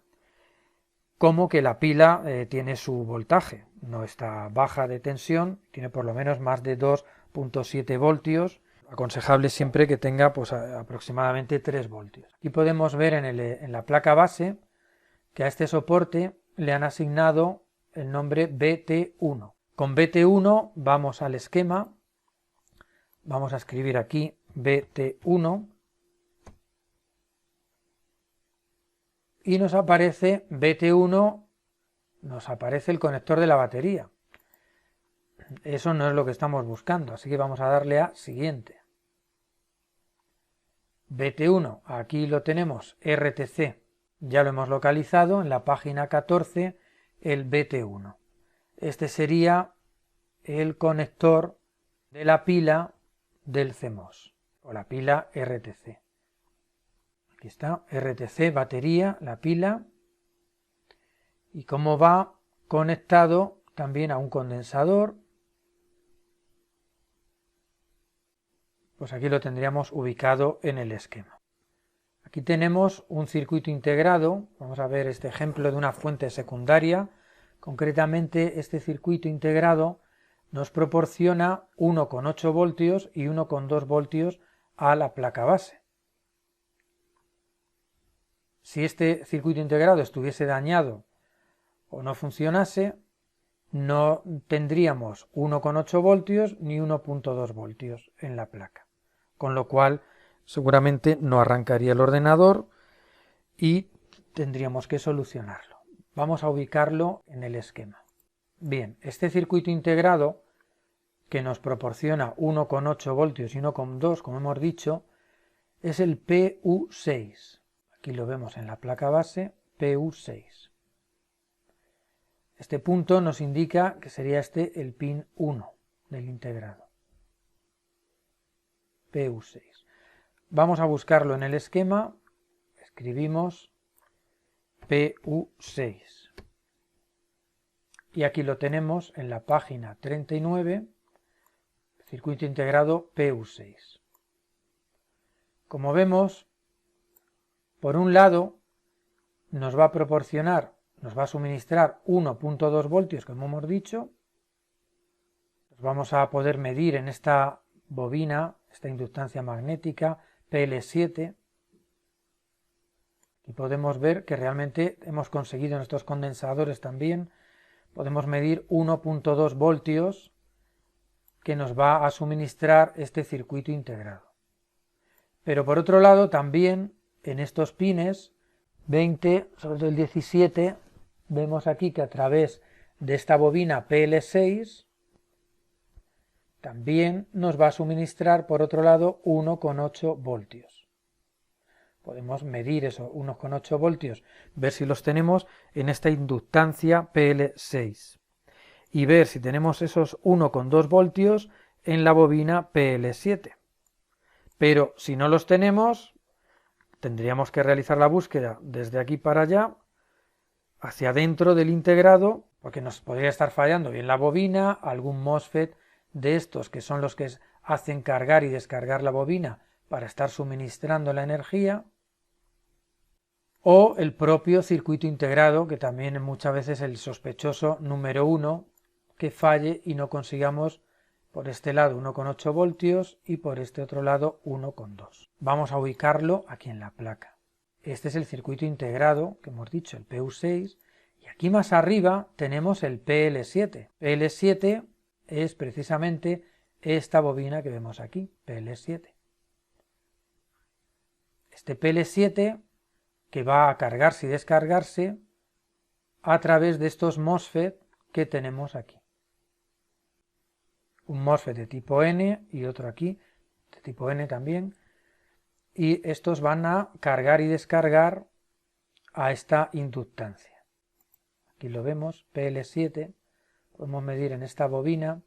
como que la pila tiene su voltaje, no está baja de tensión, tiene por lo menos más de 2.7 voltios, aconsejable siempre que tenga pues aproximadamente 3 voltios. Aquí podemos ver en la placa base que a este soporte le han asignado el nombre BT1. Con BT1 vamos al esquema, vamos a escribir aquí BT1 y nos aparece BT1, nos aparece el conector de la batería. Eso no es lo que estamos buscando, así que vamos a darle a siguiente. BT1, aquí lo tenemos, RTC, ya lo hemos localizado en la página 14, el BT1. Este sería el conector de la pila del CMOS, o la pila RTC. Aquí está, RTC, batería, la pila, y cómo va conectado también a un condensador, pues aquí lo tendríamos ubicado en el esquema. Aquí tenemos un circuito integrado, vamos a ver este ejemplo de una fuente secundaria, concretamente este circuito integrado nos proporciona 1,8 voltios y 1,2 voltios a la placa base. Si este circuito integrado estuviese dañado o no funcionase, no tendríamos 1,8 voltios ni 1,2 voltios en la placa, con lo cual seguramente no arrancaría el ordenador y tendríamos que solucionarlo. Vamos a ubicarlo en el esquema. Bien, este circuito integrado que nos proporciona 1,8 voltios y 1,2, como hemos dicho, es el PU6. Aquí lo vemos en la placa base, PU6. Este punto nos indica que sería este el pin 1 del integrado. PU6. Vamos a buscarlo en el esquema, escribimos PU6. Y aquí lo tenemos en la página 39, circuito integrado PU6. Como vemos, por un lado nos va a proporcionar, nos va a suministrar 1,2 voltios, como hemos dicho. Los vamos a poder medir en esta bobina, esta inductancia magnética PL7. Y podemos ver que realmente hemos conseguido en estos condensadores también, podemos medir 1,2 voltios que nos va a suministrar este circuito integrado. Pero por otro lado también en estos pines 20 sobre todo el 17 vemos aquí que a través de esta bobina PL6 también nos va a suministrar por otro lado 1,8 voltios. Podemos medir esos 1,8 voltios, ver si los tenemos en esta inductancia PL6 y ver si tenemos esos 1,2 voltios en la bobina PL7. Pero si no los tenemos, tendríamos que realizar la búsqueda desde aquí para allá, hacia adentro del integrado, porque nos podría estar fallando bien la bobina, algún MOSFET de estos que son los que hacen cargar y descargar la bobina para estar suministrando la energía, o el propio circuito integrado, que también muchas veces es el sospechoso número 1 que falle y no consigamos por este lado 1,8 voltios y por este otro lado 1,2. Vamos a ubicarlo aquí en la placa. Este es el circuito integrado que hemos dicho, el PU6, y aquí más arriba tenemos el PL7. PL7 es precisamente esta bobina que vemos aquí, PL7. Este PL7 que va a cargarse y descargarse a través de estos MOSFET que tenemos aquí. Un MOSFET de tipo N y otro aquí, de tipo N también, y estos van a cargar y descargar a esta inductancia. Aquí lo vemos, PL7, podemos medir en esta bobina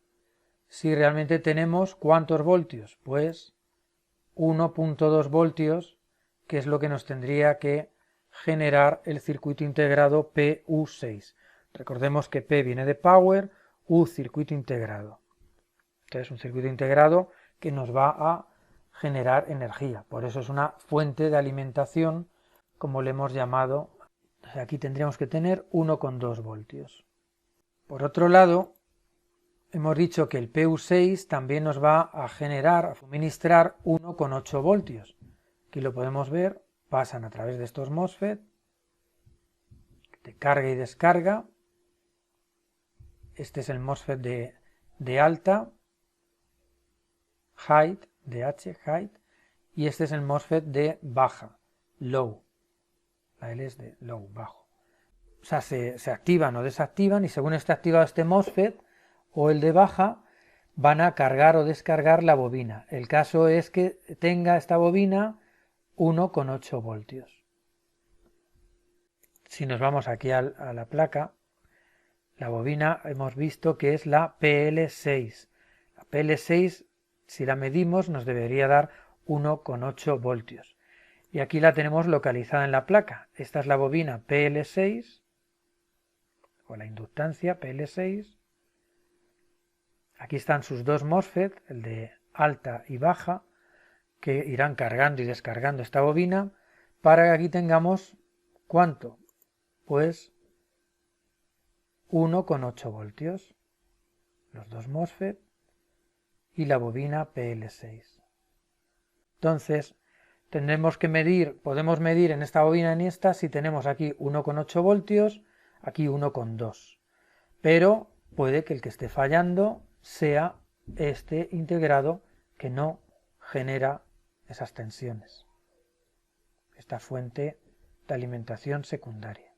si realmente tenemos ¿cuántos voltios? Pues 1,2 voltios, que es lo que nos tendría que generar el circuito integrado PU6. Recordemos que P viene de Power, U circuito integrado. Entonces un circuito integrado que nos va a generar energía. Por eso es una fuente de alimentación, como le hemos llamado. Aquí tendríamos que tener 1,2 voltios. Por otro lado, hemos dicho que el PU6 también nos va a generar, a suministrar 1,8 voltios. Aquí lo podemos ver, pasan a través de estos MOSFET, de carga y descarga. Este es el MOSFET de alta, height, de H, height, y este es el MOSFET de baja, low. La L es de low, bajo. O sea, se activan o desactivan y según esté activado este MOSFET o el de baja, van a cargar o descargar la bobina. El caso es que tenga esta bobina 1,8 voltios. Si nos vamos aquí a la placa, la bobina hemos visto que es la PL6. La PL6, si la medimos, nos debería dar 1,8 voltios. Y aquí la tenemos localizada en la placa. Esta es la bobina PL6, o la inductancia PL6. Aquí están sus dos MOSFET, el de alta y baja, que irán cargando y descargando esta bobina para que aquí tengamos ¿cuánto? Pues 1,8 voltios, los dos MOSFET y la bobina PL6. Entonces tendremos que medir, podemos medir en esta bobina y en esta si tenemos aquí 1,8 voltios, aquí 1,2, pero puede que el que esté fallando sea este integrado que no genera esas tensiones, esta fuente de alimentación secundaria.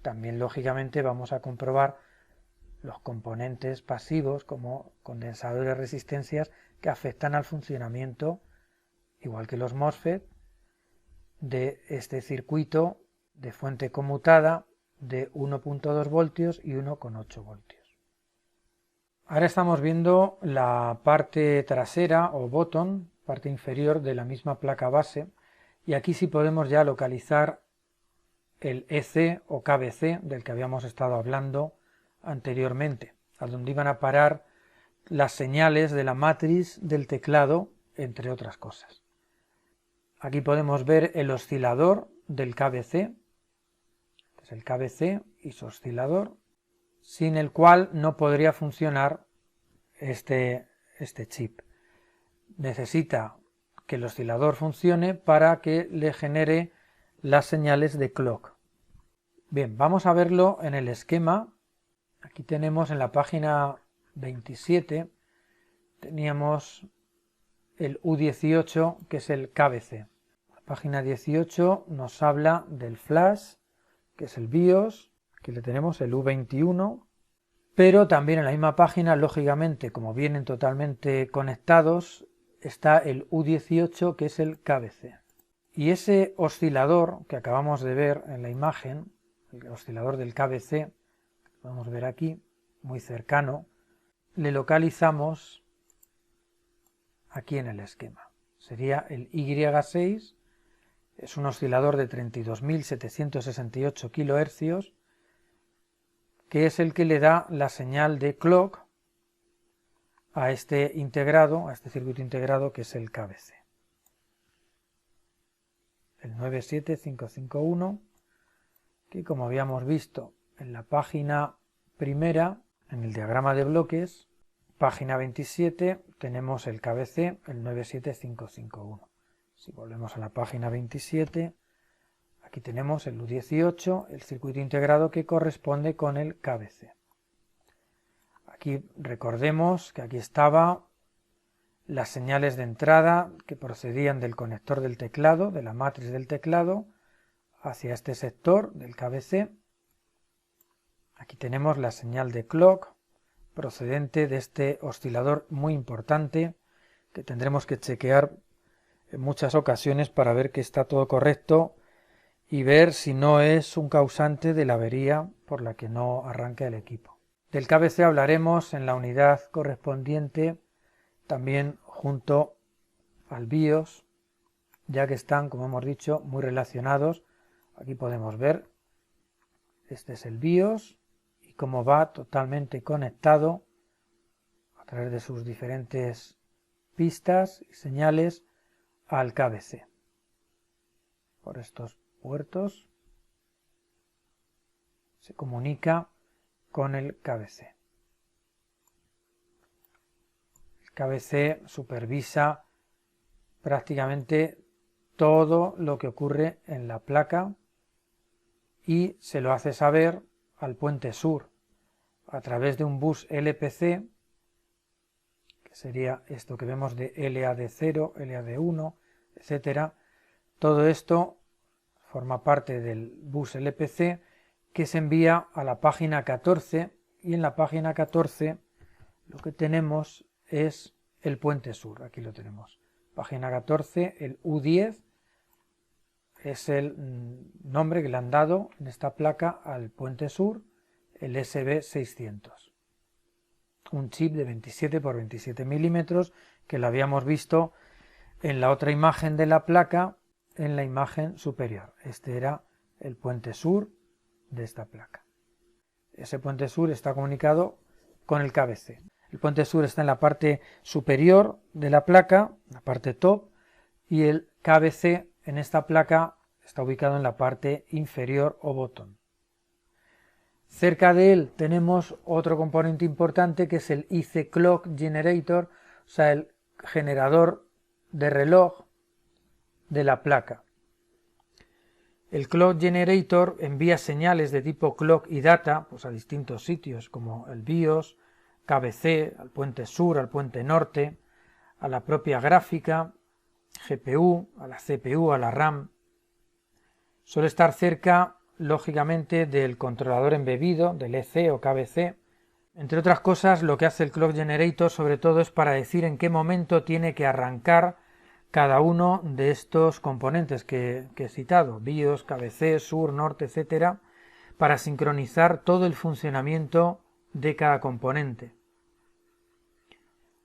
También lógicamente vamos a comprobar los componentes pasivos como condensadores de resistencias que afectan al funcionamiento, igual que los MOSFET, de este circuito de fuente conmutada de 1,2 voltios y 1,8 voltios. Ahora estamos viendo la parte trasera o bottom, parte inferior de la misma placa base, y aquí sí podemos ya localizar el EC o KBC del que habíamos estado hablando anteriormente, a donde iban a parar las señales de la matriz del teclado, entre otras cosas. Aquí podemos ver el oscilador del KBC, este es el KBC y su oscilador, sin el cual no podría funcionar este chip. Necesita que el oscilador funcione para que le genere las señales de clock. Bien, vamos a verlo en el esquema. Aquí tenemos en la página 27, teníamos el U18, que es el KBC. La página 18 nos habla del flash, que es el BIOS. Aquí le tenemos el U21, pero también en la misma página, lógicamente, como vienen totalmente conectados, está el U18, que es el KBC. Y ese oscilador que acabamos de ver en la imagen, el oscilador del KBC, podemos ver aquí, muy cercano, le localizamos aquí en el esquema. Sería el Y6, es un oscilador de 32.768 kHz, que es el que le da la señal de clock a este integrado, a este circuito integrado que es el KBC. El 97551, que como habíamos visto en la página primera, en el diagrama de bloques, página 27, tenemos el KBC, el 97551. Si volvemos a la página 27, aquí tenemos el U18, el circuito integrado que corresponde con el KBC. Aquí recordemos que aquí estaban las señales de entrada que procedían del conector del teclado, de la matriz del teclado, hacia este sector del KBC. Aquí tenemos la señal de clock procedente de este oscilador muy importante que tendremos que chequear en muchas ocasiones para ver que está todo correcto y ver si no es un causante de la avería por la que no arranca el equipo. Del KBC hablaremos en la unidad correspondiente también junto al BIOS, ya que están, como hemos dicho, muy relacionados. Aquí podemos ver, este es el BIOS y cómo va totalmente conectado a través de sus diferentes pistas y señales al KBC. Por estos puertos se comunica con el KBC. El KBC supervisa prácticamente todo lo que ocurre en la placa y se lo hace saber al puente sur a través de un bus LPC, que sería esto que vemos de LAD0, LAD1, etcétera. Todo esto forma parte del bus LPC que se envía a la página 14 y en la página 14 lo que tenemos es el puente sur. Aquí lo tenemos. Página 14, el U10 es el nombre que le han dado en esta placa al puente sur, el SB600. Un chip de 27 por 27 milímetros que lo habíamos visto en la otra imagen de la placa, en la imagen superior. Este era el puente sur de esta placa. Ese puente sur está comunicado con el KBC. El puente sur está en la parte superior de la placa, la parte top, y el KBC en esta placa está ubicado en la parte inferior o botón. Cerca de él tenemos otro componente importante que es el IC Clock Generator, o sea, el generador de reloj de la placa. El Clock Generator envía señales de tipo clock y data pues a distintos sitios como el BIOS, KBC, al puente sur, al puente norte, a la propia gráfica, GPU, a la CPU, a la RAM. Suele estar cerca, lógicamente, del controlador embebido, del EC o KBC. Entre otras cosas, lo que hace el Clock Generator sobre todo es para decir en qué momento tiene que arrancar cada uno de estos componentes que he citado, BIOS, KBC, sur, norte, etcétera, para sincronizar todo el funcionamiento de cada componente.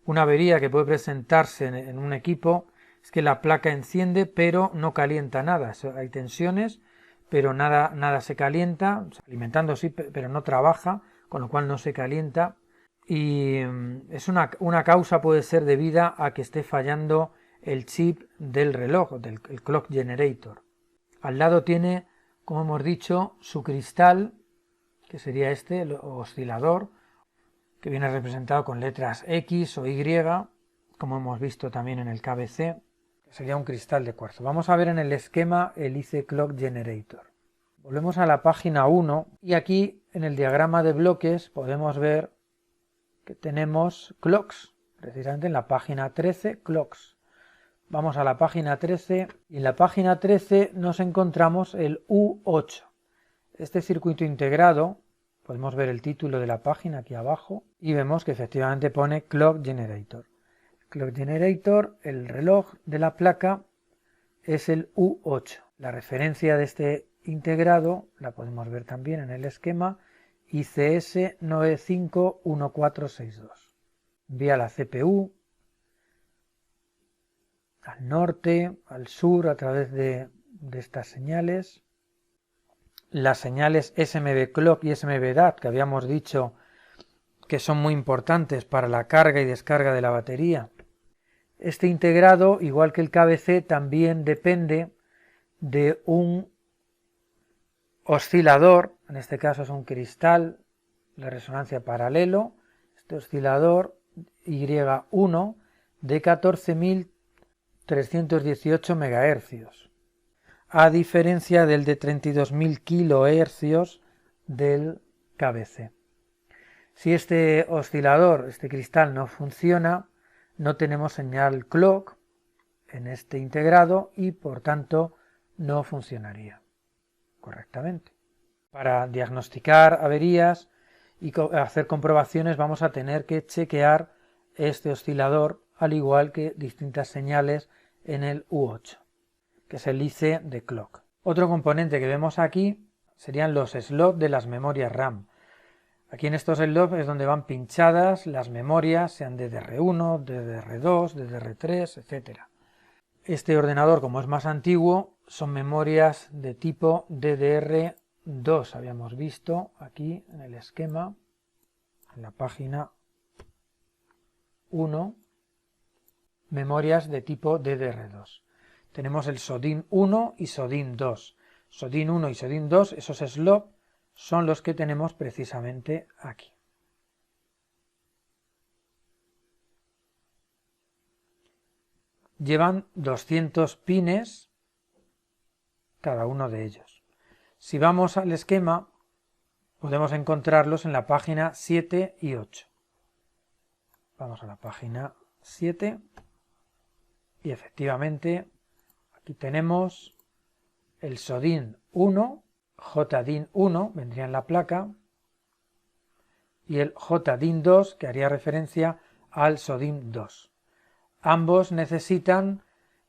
Una avería que puede presentarse en un equipo es que la placa enciende pero no calienta nada. Hay tensiones, pero nada se calienta, alimentando sí, pero no trabaja, con lo cual no se calienta. Y es una causa puede ser debida a que esté fallando el chip del reloj, el Clock Generator. Al lado tiene, como hemos dicho, su cristal, que sería este, el oscilador, que viene representado con letras X o Y, como hemos visto también en el KBC, que sería un cristal de cuarzo. Vamos a ver en el esquema el IC Clock Generator. Volvemos a la página 1 y aquí en el diagrama de bloques podemos ver que tenemos clocks, precisamente en la página 13, clocks. Vamos a la página 13 y en la página 13 nos encontramos el U8. Este circuito integrado, podemos ver el título de la página aquí abajo y vemos que efectivamente pone Clock Generator. Clock Generator, el reloj de la placa, es el U8. La referencia de este integrado la podemos ver también en el esquema ICS 951462. Envía la CPU al norte, al sur, a través de estas señales. Las señales SMB Clock y SMB DAT, que habíamos dicho que son muy importantes para la carga y descarga de la batería. Este integrado, igual que el KBC, también depende de un oscilador, en este caso es un cristal de resonancia paralelo, este oscilador Y1 de 14.318 MHz, a diferencia del de 32.000 kHz del KBC. Si este oscilador, este cristal, no funciona, no tenemos señal clock en este integrado y por tanto no funcionaría correctamente. Para diagnosticar averías y hacer comprobaciones vamos a tener que chequear este oscilador al igual que distintas señales en el U8, que es el IC de clock. Otro componente que vemos aquí serían los slots de las memorias RAM. Aquí en estos slots es donde van pinchadas las memorias, sean DDR1, DDR2, DDR3, etc. Este ordenador, como es más antiguo, son memorias de tipo DDR2. Habíamos visto aquí en el esquema, en la página 1, memorias de tipo DDR2. Tenemos el SODIN 1 y SODIN 2. SODIN 1 y SODIN 2, esos slots, son los que tenemos precisamente aquí. Llevan 200 pines cada uno de ellos. Si vamos al esquema, podemos encontrarlos en la página 7 y 8. Vamos a la página 7 y efectivamente aquí tenemos el SODIN 1, JDIN 1, vendría en la placa, y el JDIN 2, que haría referencia al SODIN 2. Ambos necesitan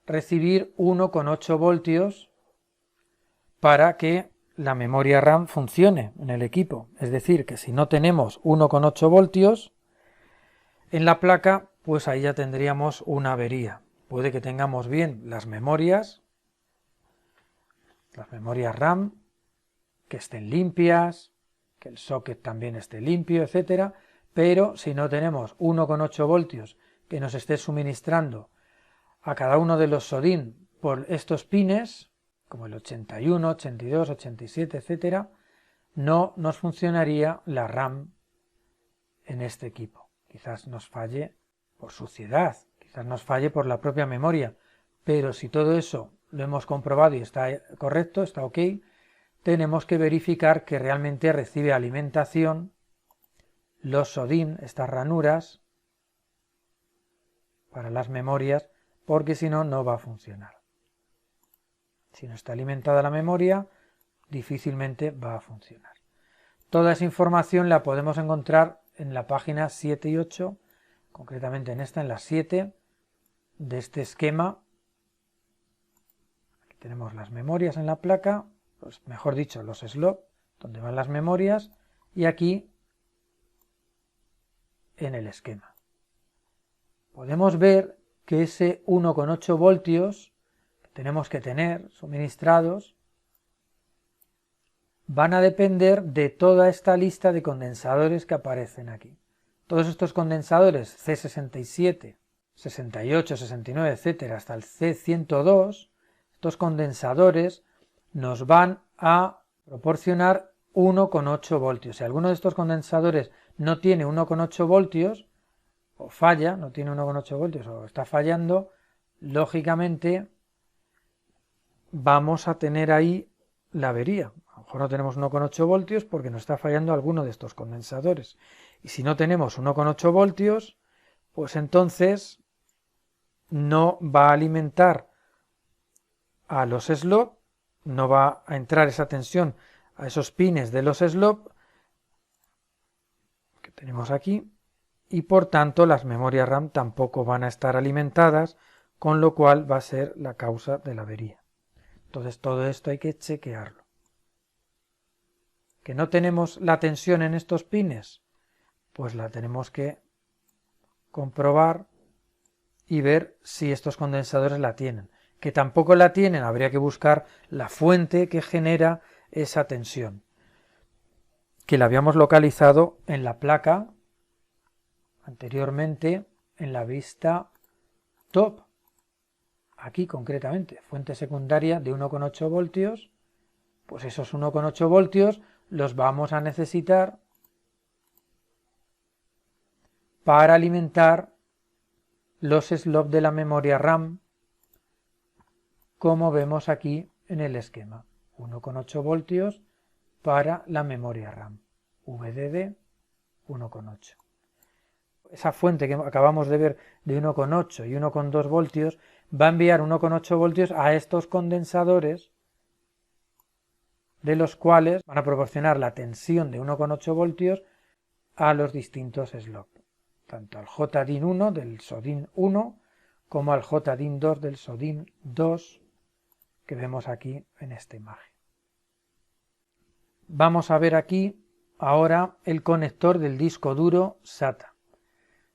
recibir 1,8 voltios para que la memoria RAM funcione en el equipo. Es decir, que si no tenemos 1,8 voltios en la placa, pues ahí ya tendríamos una avería. Puede que tengamos bien las memorias RAM, que estén limpias, que el socket también esté limpio, etcétera, pero si no tenemos 1,8 voltios que nos esté suministrando a cada uno de los SODIN por estos pines, como el 81, 82, 87, etcétera, no nos funcionaría la RAM en este equipo. Quizás nos falle por suciedad, quizás nos falle por la propia memoria, pero si todo eso lo hemos comprobado y está correcto, está ok, tenemos que verificar que realmente recibe alimentación los SODIN, estas ranuras, para las memorias, porque si no, no va a funcionar. Si no está alimentada la memoria, difícilmente va a funcionar. Toda esa información la podemos encontrar en la página 7 y 8, concretamente en esta, en la 7, de este esquema. Aquí tenemos las memorias en la placa, pues mejor dicho, los slots, donde van las memorias, y aquí en el esquema. Podemos ver que ese 1,8 voltios que tenemos que tener suministrados van a depender de toda esta lista de condensadores que aparecen aquí. Todos estos condensadores C67, 68, 69, etcétera, hasta el C102, estos condensadores nos van a proporcionar 1,8 voltios. Si alguno de estos condensadores no tiene 1,8 voltios, o falla, no tiene 1,8 voltios o está fallando, lógicamente vamos a tener ahí la avería. A lo mejor no tenemos 1,8 voltios porque nos está fallando alguno de estos condensadores. Y si no tenemos 1,8 voltios, pues entonces no va a alimentar a los slots, no va a entrar esa tensión a esos pines de los slots que tenemos aquí, y por tanto las memorias RAM tampoco van a estar alimentadas, con lo cual va a ser la causa de la avería. Entonces todo esto hay que chequearlo. ¿Que no tenemos la tensión en estos pines? Pues la tenemos que comprobar y ver si estos condensadores la tienen. Que tampoco la tienen, habría que buscar la fuente que genera esa tensión, que la habíamos localizado en la placa anteriormente, en la vista top, aquí concretamente, fuente secundaria de 1,8 voltios, pues esos 1,8 voltios los vamos a necesitar para alimentar los slots de la memoria RAM, como vemos aquí en el esquema. 1,8 voltios para la memoria RAM, VDD 1,8. Esa fuente que acabamos de ver de 1,8 y 1,2 voltios va a enviar 1,8 voltios a estos condensadores, de los cuales van a proporcionar la tensión de 1,8 voltios a los distintos slots, tanto al JDIN 1 del SODIN 1 como al JDIN 2 del SODIN 2 que vemos aquí en esta imagen. Vamos a ver aquí ahora el conector del disco duro SATA.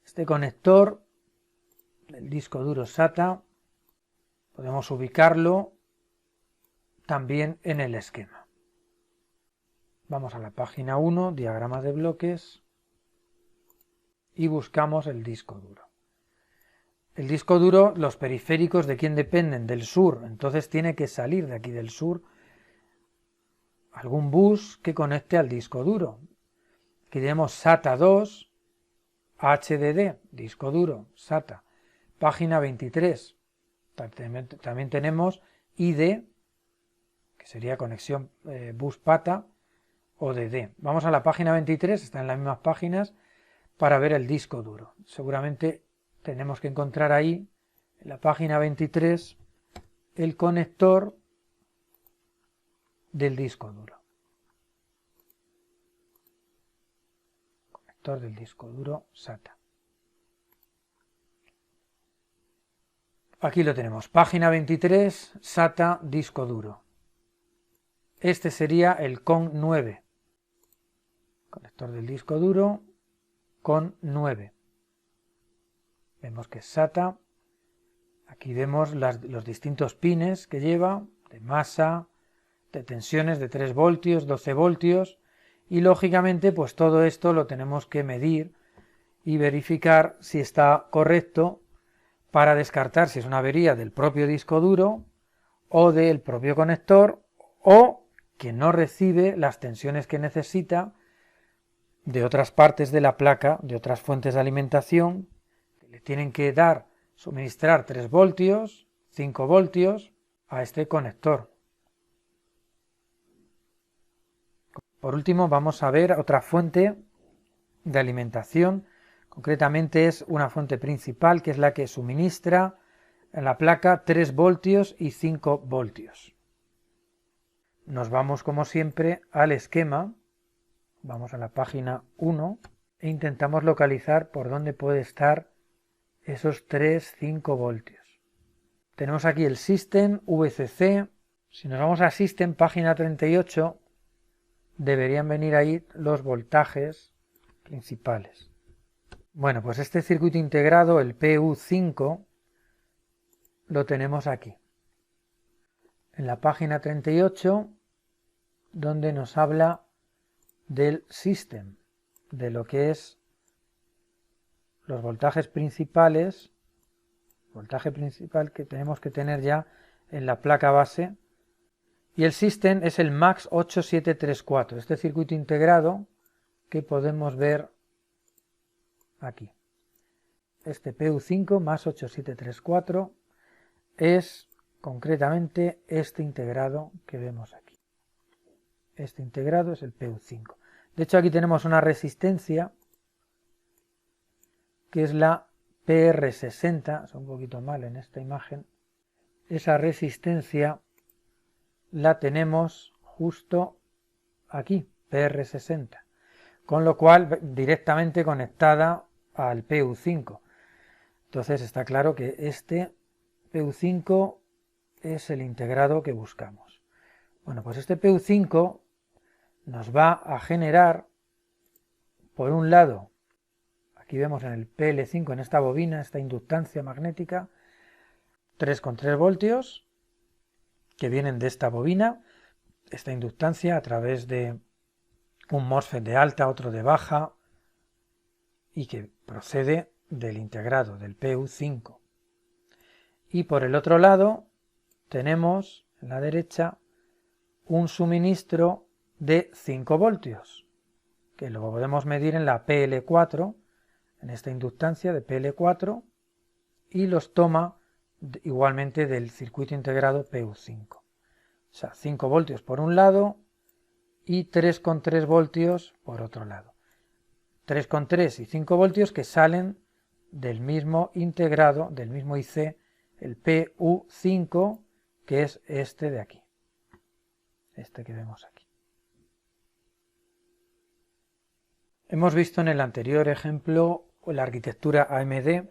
Este conector del disco duro SATA podemos ubicarlo también en el esquema. Vamos a la página 1, diagrama de bloques, y buscamos el disco duro. El disco duro, los periféricos de quién dependen, del sur, entonces tiene que salir de aquí del sur algún bus que conecte al disco duro. Aquí tenemos SATA 2, HDD, disco duro, SATA, página 23. También tenemos ID, que sería conexión bus PATA o DD. Vamos a la página 23, están en las mismas páginas, para ver el disco duro. Seguramente tenemos que encontrar ahí, en la página 23, el conector del disco duro. Conector del disco duro SATA. Aquí lo tenemos, página 23, SATA disco duro. Este sería el CON 9. Conector del disco duro, CON 9. Vemos que es SATA. Aquí vemos los distintos pines que lleva, de masa, de tensiones de 3 voltios, 12 voltios, y lógicamente pues todo esto lo tenemos que medir y verificar si está correcto para descartar si es una avería del propio disco duro o del propio conector, o que no recibe las tensiones que necesita de otras partes de la placa, de otras fuentes de alimentación, que le tienen que suministrar 3 voltios, 5 voltios a este conector. Por último, vamos a ver otra fuente de alimentación. Concretamente es una fuente principal, que es la que suministra en la placa 3 voltios y 5 voltios. Nos vamos, como siempre, al esquema. Vamos a la página 1 e intentamos localizar por dónde puede estar esos 3-5 voltios. Tenemos aquí el System, VCC. Si nos vamos a System, página 38, deberían venir ahí los voltajes principales. Bueno, pues este circuito integrado, el PU5, lo tenemos aquí, en la página 38, donde nos habla del System, de lo que es los voltajes principales, voltaje principal que tenemos que tener ya en la placa base, y el System es el MAX 8734, este circuito integrado que podemos ver aquí. Este PU5 más 8734 es concretamente este integrado que vemos aquí. Este integrado es el PU5. De hecho, aquí tenemos una resistencia que es la PR60, es un poquito mal en esta imagen. Esa resistencia la tenemos justo aquí, PR60, con lo cual directamente conectada al PU5. Entonces está claro que este PU5 es el integrado que buscamos. Bueno, pues este PU5 nos va a generar, por un lado, Aquí vemos en el PL5, en esta bobina, esta inductancia magnética, 3,3 voltios que vienen de esta bobina, esta inductancia a través de un MOSFET de alta, otro de baja, y que procede del integrado, del PU5. Y por el otro lado tenemos, en la derecha, un suministro de 5 voltios, que lo podemos medir en la PL4, en esta inductancia de PL4, y los toma igualmente del circuito integrado PU5. O sea, 5 voltios por un lado y 3,3 voltios por otro lado. 3,3 y 5 voltios que salen del mismo integrado, del mismo IC, el PU5, que es este de aquí, este que vemos aquí. Hemos visto en el anterior ejemplo la arquitectura AMD.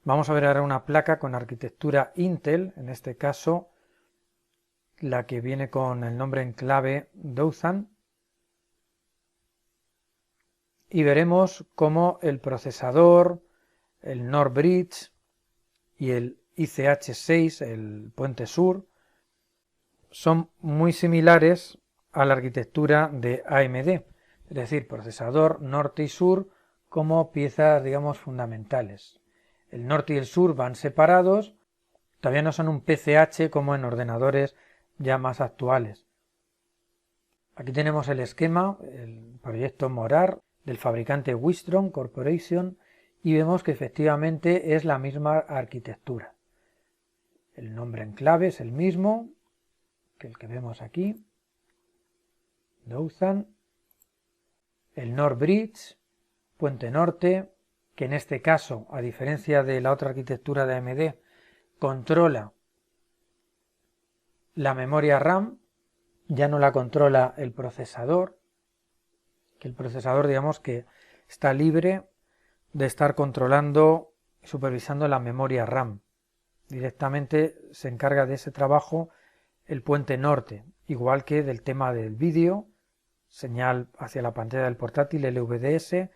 Vamos a ver ahora una placa con arquitectura Intel, en este caso la que viene con el nombre en clave Dothan, y veremos cómo el procesador, el NOR Bridge y el ICH6, el puente sur, son muy similares a la arquitectura de AMD, es decir, procesador norte y sur como piezas, digamos, fundamentales. El norte y el sur van separados, todavía no son un PCH como en ordenadores ya más actuales. Aquí tenemos el esquema, el proyecto Morar del fabricante Wistron Corporation, y vemos que efectivamente es la misma arquitectura. El nombre en clave es el mismo que el que vemos aquí, Dothan. El NOR Bridge, puente norte, que en este caso, a diferencia de la otra arquitectura de AMD, controla la memoria RAM, ya no la controla el procesador, que el procesador, digamos, que está libre de estar controlando y supervisando la memoria RAM. Directamente se encarga de ese trabajo el puente norte, igual que del tema del vídeo, señal hacia la pantalla del portátil LVDS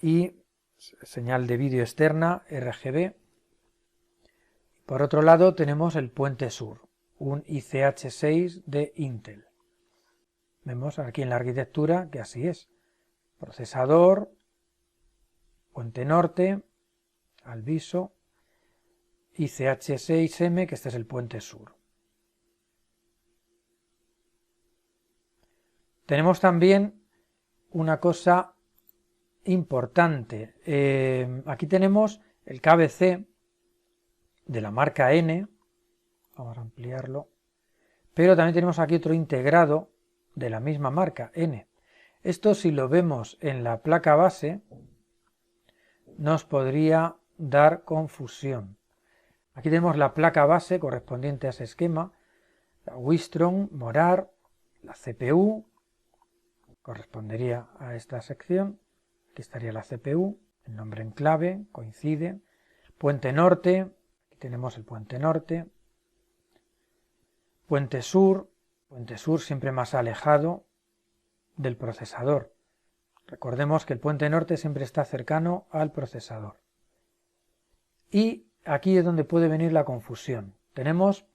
y señal de vídeo externa RGB. Por otro lado tenemos el puente sur, un ICH6 de Intel. Vemos aquí en la arquitectura que así es. Procesador, puente norte, Alviso, ICH6M, que este es el puente sur. Tenemos también una cosa importante. Aquí tenemos el KBC de la marca N, vamos a ampliarlo, pero también tenemos aquí otro integrado de la misma marca, N. Esto, si lo vemos en la placa base, nos podría dar confusión. Aquí tenemos la placa base correspondiente a ese esquema, la Wistron, Morar, la CPU, correspondería a esta sección, aquí estaría la CPU, el nombre en clave, coincide, puente norte, aquí tenemos el puente norte, puente sur siempre más alejado del procesador. Recordemos que el puente norte siempre está cercano al procesador. Y aquí es donde puede venir la confusión. Tenemos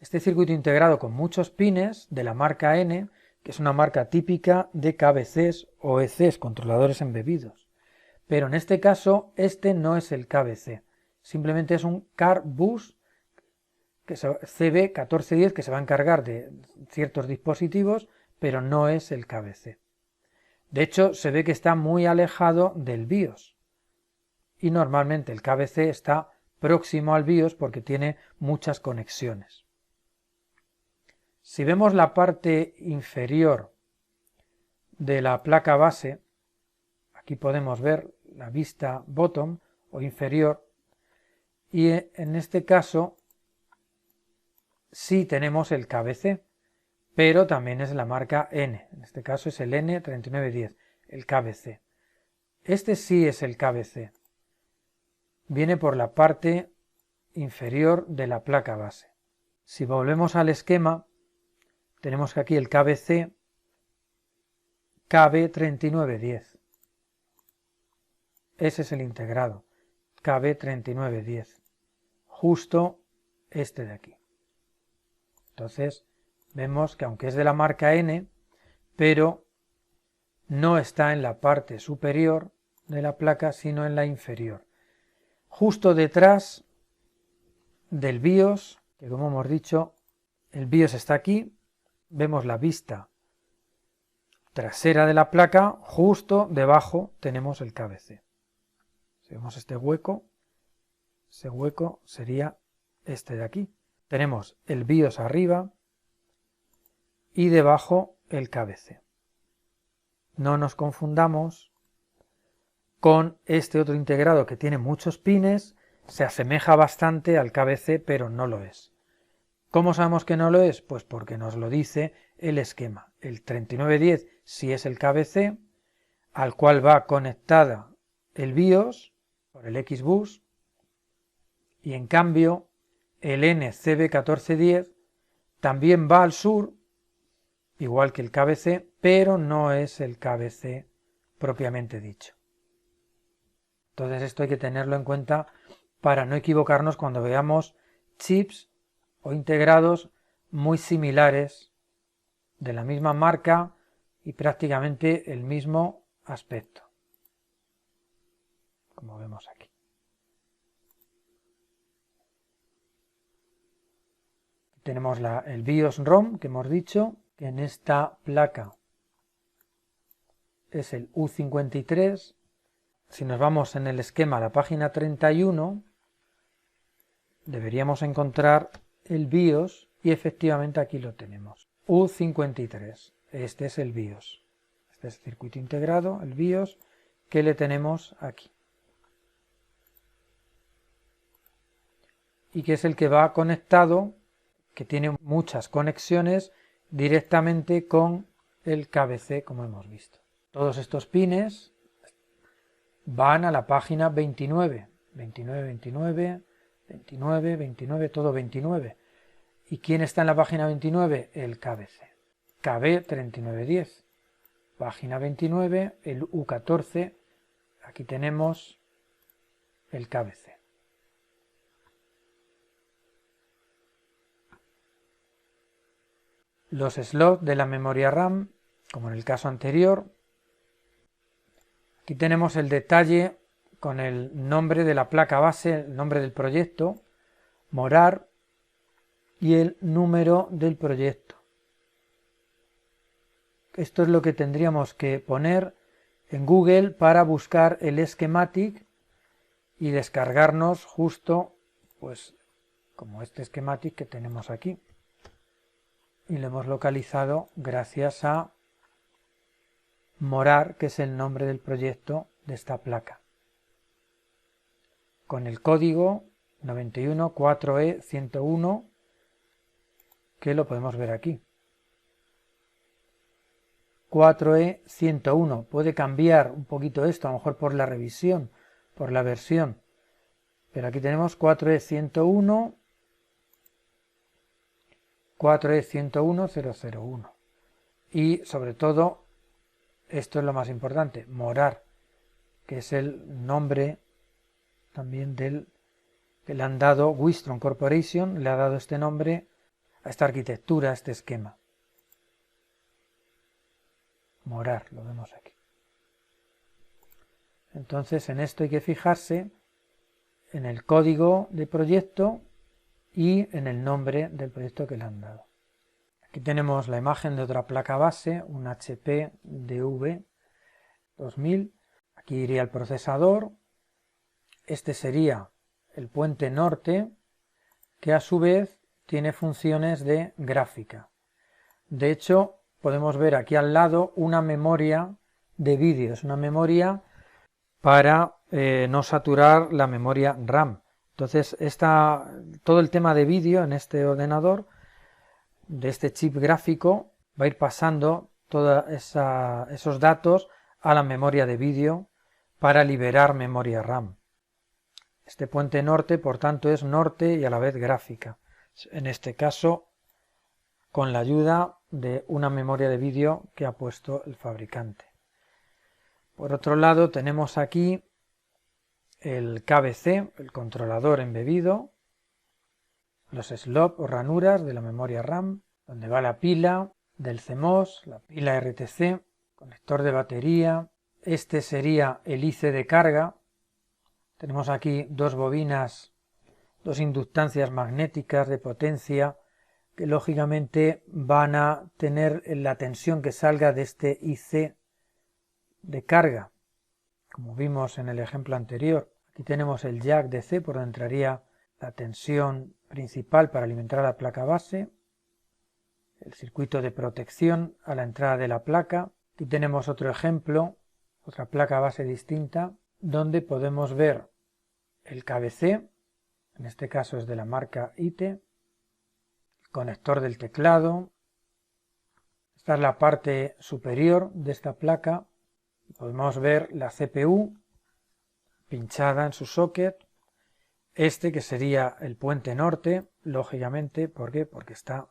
este circuito integrado con muchos pines de la marca N, que es una marca típica de KBCs o ECs, controladores embebidos. Pero en este caso, este no es el KBC, simplemente es un CAR bus que es CB1410 que se va a encargar de ciertos dispositivos, pero no es el KBC. De hecho, se ve que está muy alejado del BIOS y normalmente el KBC está próximo al BIOS porque tiene muchas conexiones. Si vemos la parte inferior de la placa base, aquí podemos ver la vista bottom o inferior, y en este caso sí tenemos el KBC, pero también es la marca N, en este caso es el N3910, el KBC. Este sí es el KBC, viene por la parte inferior de la placa base. Si volvemos al esquema, tenemos que aquí el KBC KB3910. ese es el integrado, KB3910, justo este de aquí. Entonces vemos que aunque es de la marca N, pero no está en la parte superior de la placa, sino en la inferior. Justo detrás del BIOS, que como hemos dicho, el BIOS está aquí, vemos la vista trasera de la placa, justo debajo tenemos el KBC. Si vemos este hueco, ese hueco sería este de aquí. Tenemos el BIOS arriba y debajo el KBC. No nos confundamos con este otro integrado que tiene muchos pines, se asemeja bastante al KBC, pero no lo es. ¿Cómo sabemos que no lo es? Pues porque nos lo dice el esquema. El 3910 sí es el KBC, al cual va conectada el BIOS por el XBus, y en cambio el NCB1410 también va al sur, igual que el KBC, pero no es el KBC propiamente dicho. Entonces esto hay que tenerlo en cuenta para no equivocarnos cuando veamos chips o integrados muy similares, de la misma marca y prácticamente el mismo aspecto, como vemos aquí. Tenemos el BIOS ROM que hemos dicho, que en esta placa es el U53. Si nos vamos en el esquema a la página 31, deberíamos encontrar el BIOS y efectivamente aquí lo tenemos. U53, este es el BIOS. Este es el circuito integrado, el BIOS, que le tenemos aquí. Y que es el que va conectado, que tiene muchas conexiones directamente con el KBC, como hemos visto. Todos estos pines van a la página 29, 29, 29, 29, 29, todo 29. ¿Y quién está en la página 29? El KBC. KB3910. Página 29, el U14. Aquí tenemos el KBC. Los slots de la memoria RAM, como en el caso anterior. Aquí tenemos el detalle con el nombre de la placa base, el nombre del proyecto, Morar, y el número del proyecto. Esto es lo que tendríamos que poner en Google para buscar el schematic y descargarnos justo, pues, como este schematic que tenemos aquí. Y lo hemos localizado gracias a Morar, que es el nombre del proyecto de esta placa, con el código 914E101, que lo podemos ver aquí. 4E101, puede cambiar un poquito esto, a lo mejor por la revisión, por la versión, pero aquí tenemos 4E101, 4E101.001, y sobre todo, esto es lo más importante, Morar, que es el nombre también que le han dado Wistron Corporation, le ha dado este nombre a esta arquitectura, a este esquema. Morar, lo vemos aquí. Entonces en esto hay que fijarse en el código de proyecto y en el nombre del proyecto que le han dado. Aquí tenemos la imagen de otra placa base, un HP DV2000. Aquí iría el procesador. Este sería el puente norte, que a su vez tiene funciones de gráfica. De hecho, podemos ver aquí al lado una memoria de vídeo, es una memoria para no saturar la memoria RAM. Entonces, todo el tema de vídeo en este ordenador, de este chip gráfico, va a ir pasando todos esos datos a la memoria de vídeo para liberar memoria RAM. Este puente norte, por tanto, es norte y a la vez gráfica. En este caso, con la ayuda de una memoria de vídeo que ha puesto el fabricante. Por otro lado, tenemos aquí el KBC, el controlador embebido, los slots o ranuras de la memoria RAM, donde va la pila del CMOS, la pila RTC, conector de batería. Este sería el IC de carga. Tenemos aquí dos bobinas, dos inductancias magnéticas de potencia que lógicamente van a tener la tensión que salga de este IC de carga, como vimos en el ejemplo anterior. Aquí tenemos el jack DC por donde entraría la tensión principal para alimentar a la placa base, el circuito de protección a la entrada de la placa. Aquí tenemos otro ejemplo, otra placa base distinta, donde podemos ver el KBC, en este caso es de la marca ITE, el conector del teclado. Esta es la parte superior de esta placa. Podemos ver la CPU pinchada en su socket. Este que sería el puente norte, lógicamente, ¿por qué? Porque está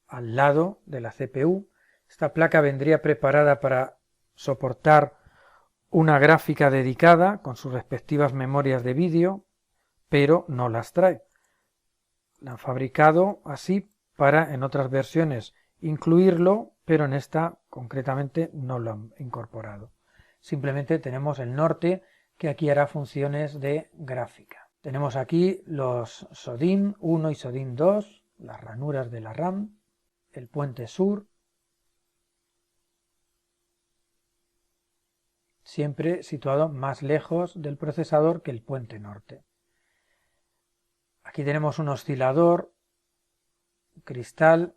al lado de la CPU. Esta placa vendría preparada para soportar una gráfica dedicada con sus respectivas memorias de vídeo, pero no las trae. La han fabricado así para en otras versiones incluirlo, pero en esta concretamente no lo han incorporado. Simplemente tenemos el norte que aquí hará funciones de gráfica. Tenemos aquí los SODIMM 1 y SODIMM 2, las ranuras de la RAM, el puente sur, siempre situado más lejos del procesador que el puente norte. Aquí tenemos un oscilador cristal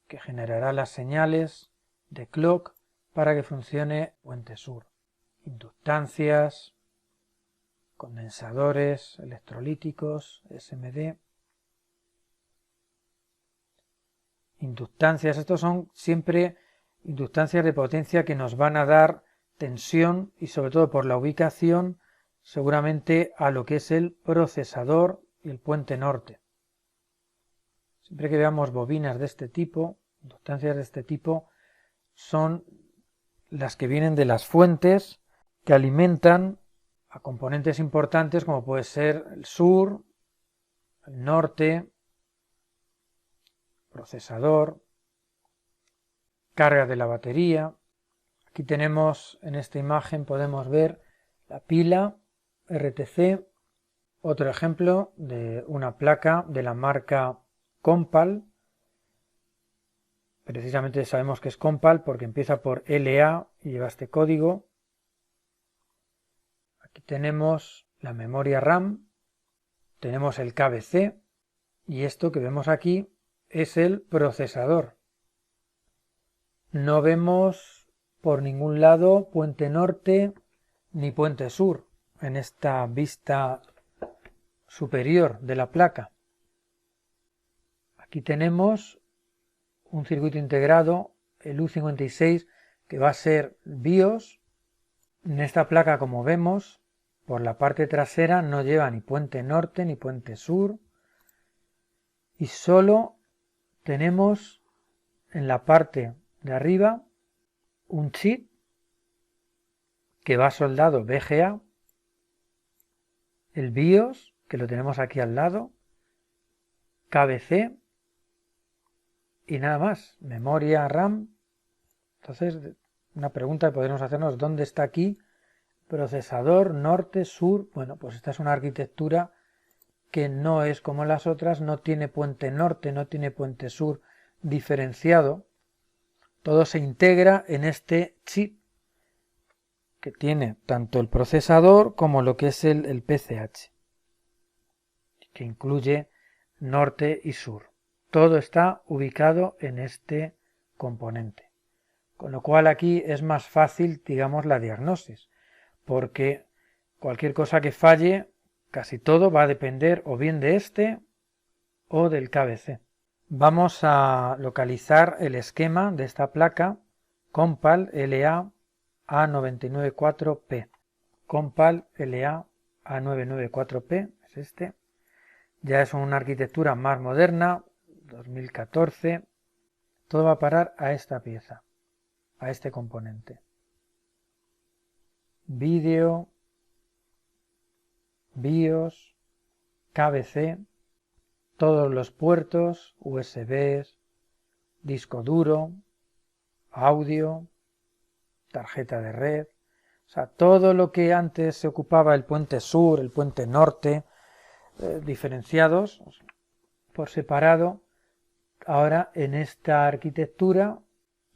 que generará las señales de clock para que funcione puente sur. Inductancias, condensadores electrolíticos, SMD. Inductancias, estos son siempre inductancias de potencia que nos van a dar tensión y sobre todo por la ubicación seguramente a lo que es el procesador y el puente norte. Siempre que veamos bobinas de este tipo, inductancias de este tipo, son las que vienen de las fuentes que alimentan a componentes importantes como puede ser el sur, el norte, procesador, carga de la batería. Aquí tenemos en esta imagen, podemos ver la pila RTC, otro ejemplo de una placa de la marca Compal. Precisamente sabemos que es Compal porque empieza por LA y lleva este código. Aquí tenemos la memoria RAM, tenemos el KBC y esto que vemos aquí es el procesador. No vemos por ningún lado puente norte ni puente sur en esta vista superior de la placa. Aquí tenemos un circuito integrado, el U56, que va a ser BIOS. En esta placa, como vemos, por la parte trasera no lleva ni puente norte ni puente sur y solo tenemos en la parte de arriba un chip que va soldado VGA, el BIOS, que lo tenemos aquí al lado, KBC y nada más, memoria RAM. Entonces, una pregunta que podríamos hacernos, ¿dónde está aquí procesador norte, sur? Bueno, pues esta es una arquitectura que no es como las otras, no tiene puente norte, no tiene puente sur diferenciado. Todo se integra en este chip que tiene tanto el procesador como lo que es el PCH, que incluye norte y sur. Todo está ubicado en este componente. Con lo cual aquí es más fácil, digamos, la diagnosis, porque cualquier cosa que falle, casi todo va a depender o bien de este o del KBC. Vamos a localizar el esquema de esta placa Compal LA A994P. Compal LA A994P es este. Ya es una arquitectura más moderna, 2014. Todo va a parar a esta pieza, a este componente. Vídeo, BIOS, KBC, todos los puertos, USBs, disco duro, audio, tarjeta de red, o sea, todo lo que antes se ocupaba el puente sur, el puente norte, diferenciados por separado, ahora en esta arquitectura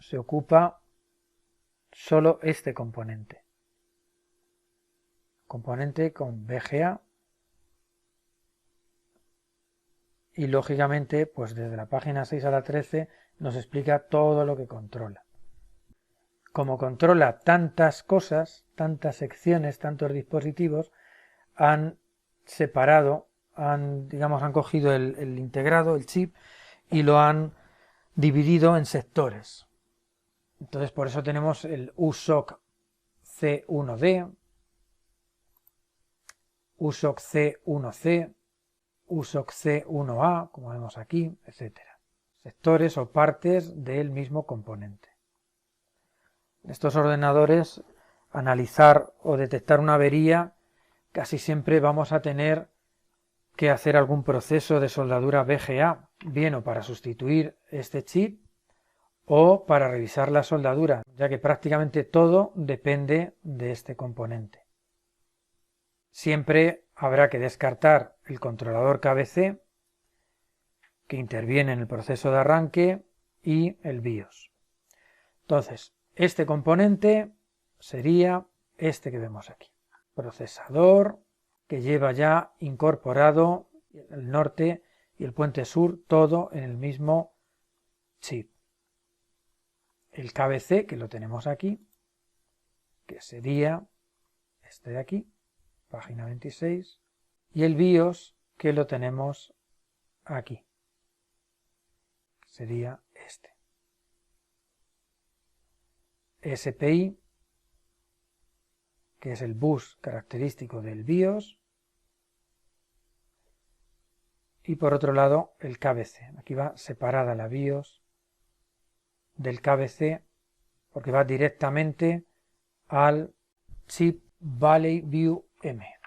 se ocupa solo este componente con VGA, y lógicamente pues desde la página 6 a la 13 nos explica todo lo que controla. Como controla tantas cosas, tantas secciones, tantos dispositivos, han separado, han cogido el integrado, el chip, y lo han dividido en sectores. Entonces por eso tenemos el USOC C1D, USOC C1C, USOC C1A, como vemos aquí, etc. Sectores o partes del mismo componente. En estos ordenadores, analizar o detectar una avería, casi siempre vamos a tener que hacer algún proceso de soldadura VGA, bien o para sustituir este chip o para revisar la soldadura, ya que prácticamente todo depende de este componente. Siempre habrá que descartar el controlador KBC, que interviene en el proceso de arranque, y el BIOS. Entonces, este componente sería este que vemos aquí. Procesador, que lleva ya incorporado el norte y el puente sur, todo en el mismo chip. El KBC, que lo tenemos aquí, que sería este de aquí, página 26, y el BIOS, que lo tenemos aquí, sería este. SPI, que es el bus característico del BIOS, y por otro lado el KBC. Aquí va separada la BIOS del KBC porque va directamente al chip Valley View M.